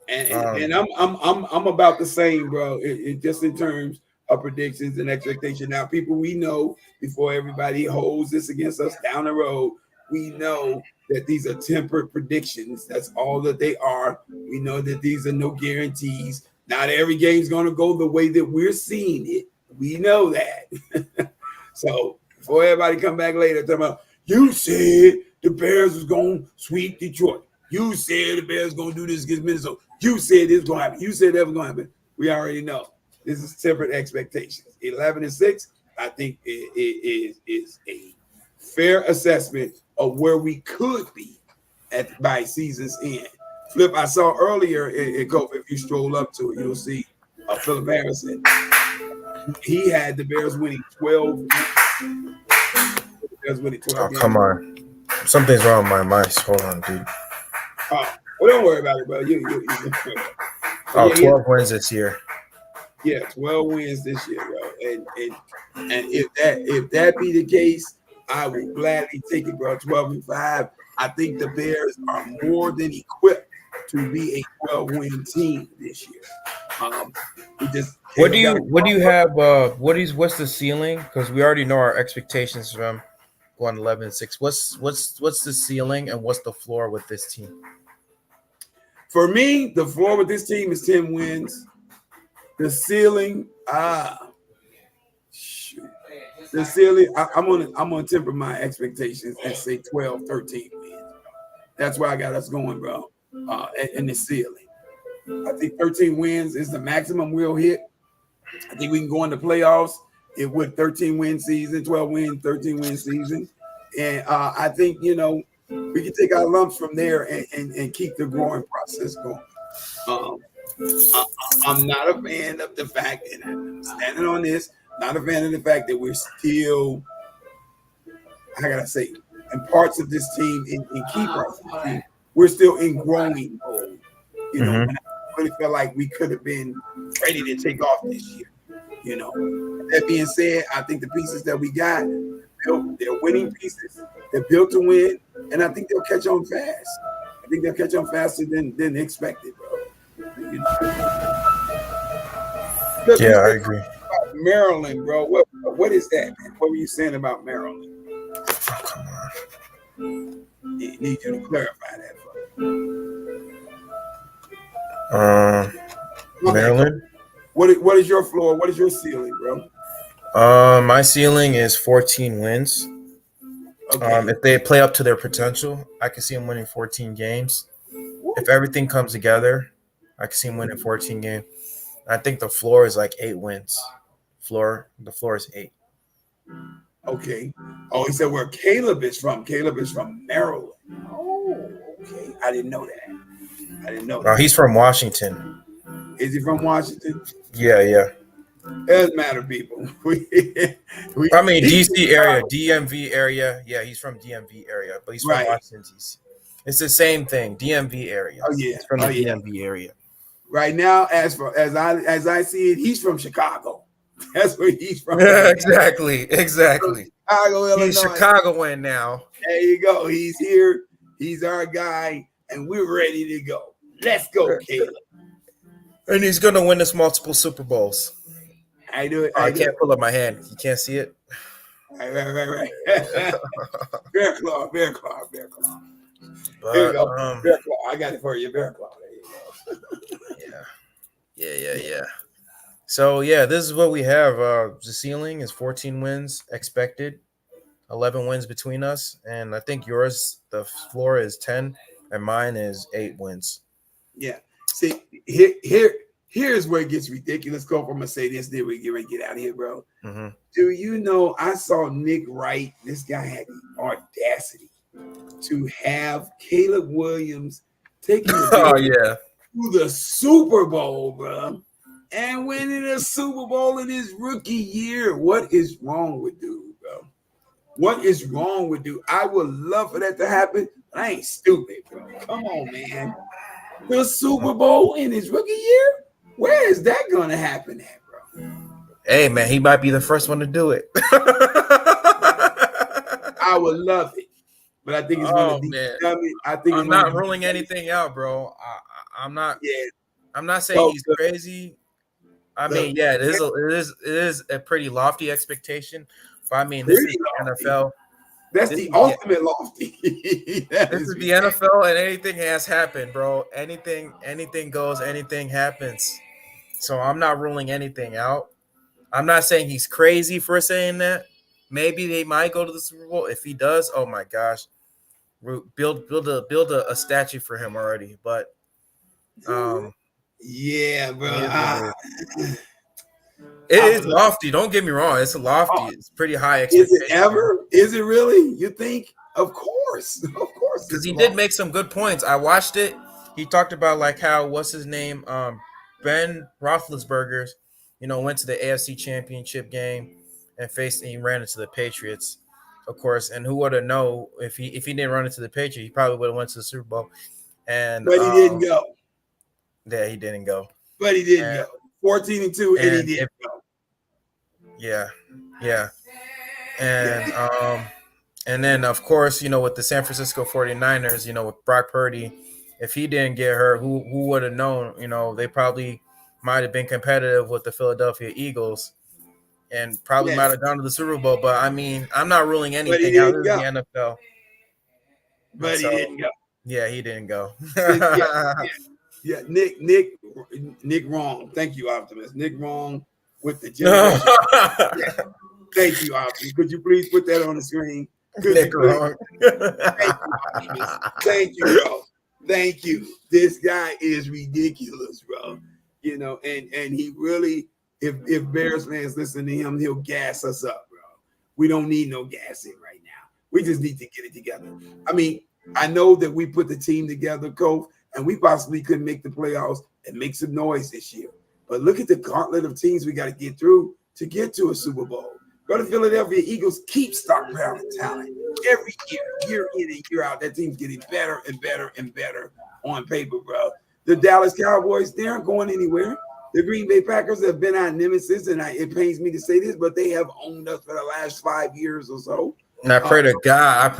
And I'm about the same, bro. It just in terms of predictions and expectation. Now, people, we know before everybody holds this against us down the road, we know that these are tempered predictions. That's all that they are. We know that these are no guarantees. Not every game's going to go the way that we're seeing it. We know that. So before everybody come back later talking about, you said the Bears was going to sweep Detroit. You said the Bears going to do this against Minnesota. You said this was going to happen. You said that was going to happen. We already know. This is tempered expectations. 11-6, I think it is a fair assessment of where we could be by season's end. Flip, I saw earlier in Kofi, if you stroll up to it, you'll see Philip Harrison. He had the Bears winning 12. Bears winning 12 games. Come on. Something's wrong with my mice. Hold on, dude. Well, don't worry about it, bro. Oh, 12 wins this year. Yeah, 12 wins this year, bro. And if that be the case, I will gladly take it, bro. 12-5. I think the Bears are more than equipped to be a 12-win team this year. What do you have? What's the ceiling? Because we already know our expectations from going 11-6. What's the ceiling and what's the floor with this team? For me, the floor with this team is 10 wins. The ceiling, the ceiling, I'm gonna temper my expectations and say 12, 13 wins. That's where I got us going, bro. In the ceiling, I think 13 wins is the maximum we'll hit. I think we can go into playoffs with 13-win season, 12-win, 13-win season, and I think we can take our lumps from there and keep the growing process going. I'm not a fan of the fact, and I'm standing on this, not a fan of the fact that we're still, how can I say, in parts of this team, in key parts of the team, we're still in growing mode. And I really feel like we could have been ready to take off this year. That being said, I think the pieces that we got, they're winning pieces. They're built to win, and I think they'll catch on fast. I think they'll catch on faster than expected, bro. Yeah, I agree. Maryland, bro. What is that, man? What were you saying about Maryland? Oh, come on. Need you to clarify that for me. Maryland. What is your floor? What is your ceiling, bro? My ceiling is 14 wins. Okay. If they play up to their potential, I can see them winning 14 games. If everything comes together, I can see them winning 14 games. I think the floor is like 8 wins. The floor is 8. Okay. Oh, he said where Caleb is from. Caleb is from Maryland. Oh, okay. I didn't know that. He's from Washington. Is he from Washington? Yeah. It doesn't matter, people. DC area, DMV area. Yeah, he's from DMV area, but he's from Washington, DC. It's the same thing, DMV area. Oh yeah, he's from the DMV area. Right now, as I see it, he's from Chicago. That's where he's from. Yeah, exactly. Chicago, Illinois. He's Chicagoan now. There you go. He's here. He's our guy, and we're ready to go. Let's go, Caleb. And he's gonna win us multiple Super Bowls. I do it. I can't pull up my hand. You can't see it. Right. Bear claw. But, Here you go. Bear claw. I got it for you. Bear claw. There you go. Yeah. So this is what we have. The ceiling is 14 wins expected, 11 wins between us, and I think yours, the floor is 10, and mine is 8 wins. Yeah. See, here's where it gets ridiculous. Go. I'm gonna say this, then we get ready to get out of here, bro. Mm-hmm. Do you know? I saw Nick Wright. This guy had the audacity to have Caleb Williams taking the to the Super Bowl, bro, and winning a Super Bowl in his rookie year. What is wrong with dude, bro? What is wrong with dude? I would love for that to happen, but I ain't stupid, bro. Come on, man. the Super Bowl in his rookie year? Where is that going to happen at, bro? Hey, man, he might be the first one to do it. I would love it, but I think it's going to be. I think I'm not ruling anything out, bro. I'm not. Yeah. I'm not saying he's crazy. I mean, yeah, it is a pretty lofty expectation. But I mean, this is the NFL. That's the ultimate lofty. This is the NFL, and anything has happened, bro. Anything goes, anything happens. So I'm not ruling anything out. I'm not saying he's crazy for saying that. Maybe they might go to the Super Bowl. If he does, oh my gosh, build a statue for him already. But yeah, bro. It is lofty. Don't get me wrong. It's a lofty. It's pretty high expectation. Is it ever? Is it really? You think? Of course. Because he did make some good points. I watched it. He talked about like how what's his name, Ben Roethlisberger, went to the AFC Championship game and he ran into the Patriots, of course. And who would have known if he didn't run into the Patriots, he probably would have went to the Super Bowl. But he didn't go. Yeah, he didn't go. But he didn't go. 14-2, and he didn't go. Yeah. And then, of course, with the San Francisco 49ers, with Brock Purdy, if he didn't get hurt, who would have known? They probably might have been competitive with the Philadelphia Eagles and probably might have gone to the Super Bowl. But, I mean, I'm not ruling anything out. This is the NFL. But he didn't go. Yeah, he didn't go. Yeah, Nick wrong. Thank you, Optimus. Nick wrong with the generation. Thank you, Optimus. Could you please put that on the screen? Nick wrong. Thank you, bro. Thank you. This guy is ridiculous, bro. And he really, if Bears fans listen to him, he'll gas us up, bro. We don't need no gassing right now. We just need to get it together. I mean, I know that we put the team together, Coach, and we possibly could make the playoffs and make some noise this year. But look at the gauntlet of teams we got to get through to get to a Super Bowl. Go to Philadelphia Eagles, keep stockpiling talent. Every year in and year out, that team's getting better and better and better on paper, bro. The Dallas Cowboys, they aren't going anywhere. The Green Bay Packers have been our nemesis, and it pains me to say this, but they have owned us for the last 5 years or so. And I pray to God,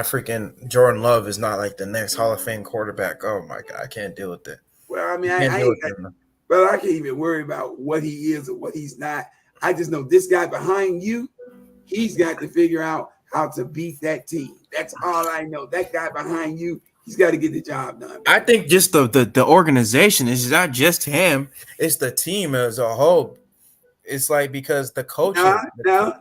freaking Jordan Love is not like the next Hall of Fame quarterback. Oh my God, I can't deal with it. Well, I mean, I can't even worry about what he is or what he's not. I just know this guy behind you, he's got to figure out how to beat that team. That's all I know. That guy behind you, he's got to get the job done. I think just the organization is not just him; it's the team as a whole. It's like because the coaches.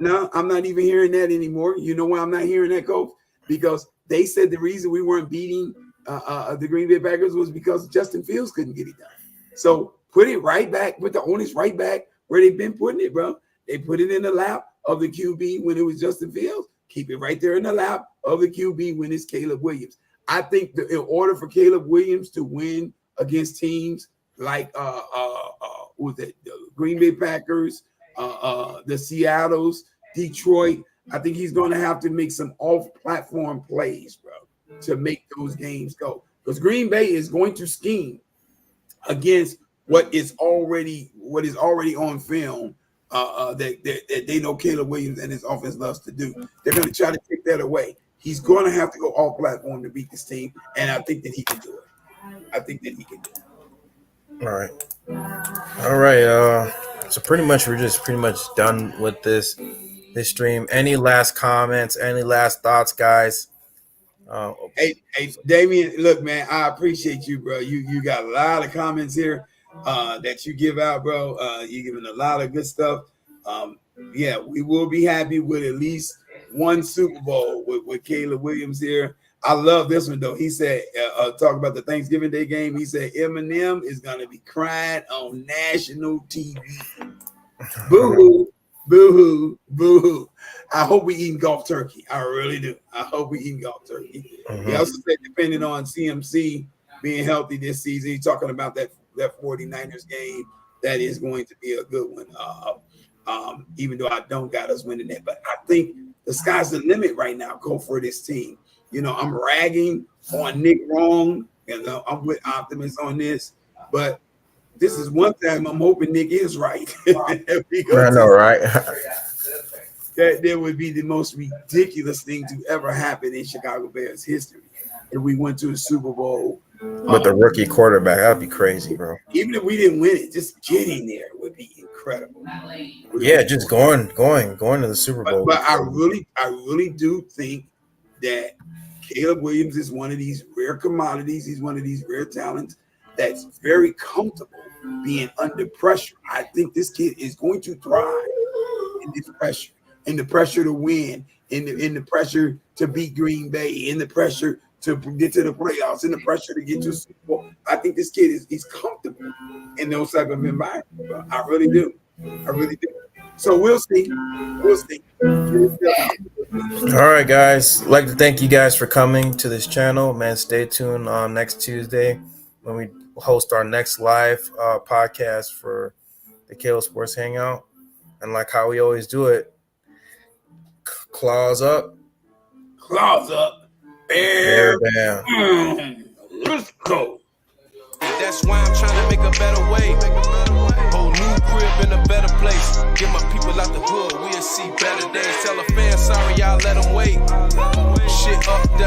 No, I'm not even hearing that anymore. You know why I'm not hearing that, Coach? Because they said the reason we weren't beating the Green Bay Packers was because Justin Fields couldn't get it done. So put it right back with the onus right back where they've been putting it, bro. They put it in the lap of the QB when it was Justin Fields. Keep it right there in the lap of the QB when it's Caleb Williams. I think that in order for Caleb Williams to win against teams like the Green Bay Packers, the Seattles, Detroit, I think he's going to have to make some off-platform plays, bro, to make those games go. Because Green Bay is going to scheme against what is already on film that they know Caleb Williams and his offense loves to do. They're going to try to take that away. He's going to have to go off-platform to beat this team, and I think that he can do it. All right. So pretty much we're just done with this stream. Any last comments? Any last thoughts, guys? Hey, Damian, look, man, I appreciate you, bro. You got a lot of comments here that you give out, bro. You're giving a lot of good stuff. Yeah, we will be happy with at least one Super Bowl with Caleb Williams here. I love this one, though. He said, talk about the Thanksgiving Day game. He said, Eminem is going to be crying on national TV. Boo-hoo, boo-hoo, boo-hoo. I hope we eating golf turkey. I really do. I hope we eating golf turkey. He also said, depending on CMC being healthy this season, he's talking about that 49ers game. That is going to be a good one, even though I don't got us winning that. But I think the sky's the limit right now, go for this team. I'm ragging on Nick wrong And I'm with Optimus on this, but this is one time I'm hoping Nick is right. I know, right? That would be the most ridiculous thing to ever happen in Chicago Bears history if we went to a Super Bowl With the rookie quarterback, that'd be crazy, bro. Even if we didn't win it, just getting there would be incredible. Yeah, just going to the Super Bowl. But I really do think that Caleb Williams is one of these rare commodities. He's one of these rare talents that's very comfortable being under pressure. I think this kid is going to thrive in this pressure, in the pressure to win, in the pressure to beat Green Bay, in the pressure to get to the playoffs, in the pressure to get to the Super Bowl. I think this kid is comfortable in those type of environments. I really do. I really do. So we'll see. We'll see. All right, guys. I'd like to thank you guys for coming to this channel. Man, stay tuned on next Tuesday when we host our next live podcast for the KO Sports Hangout. And like how we always do it, claws up. Claws up. Bear down. Let's go. That's why I'm trying to make a better way. Whole new crib in a better place. Get my people out the hood, we'll see better days. Tell a fan sorry, y'all let them wait. Shit up there.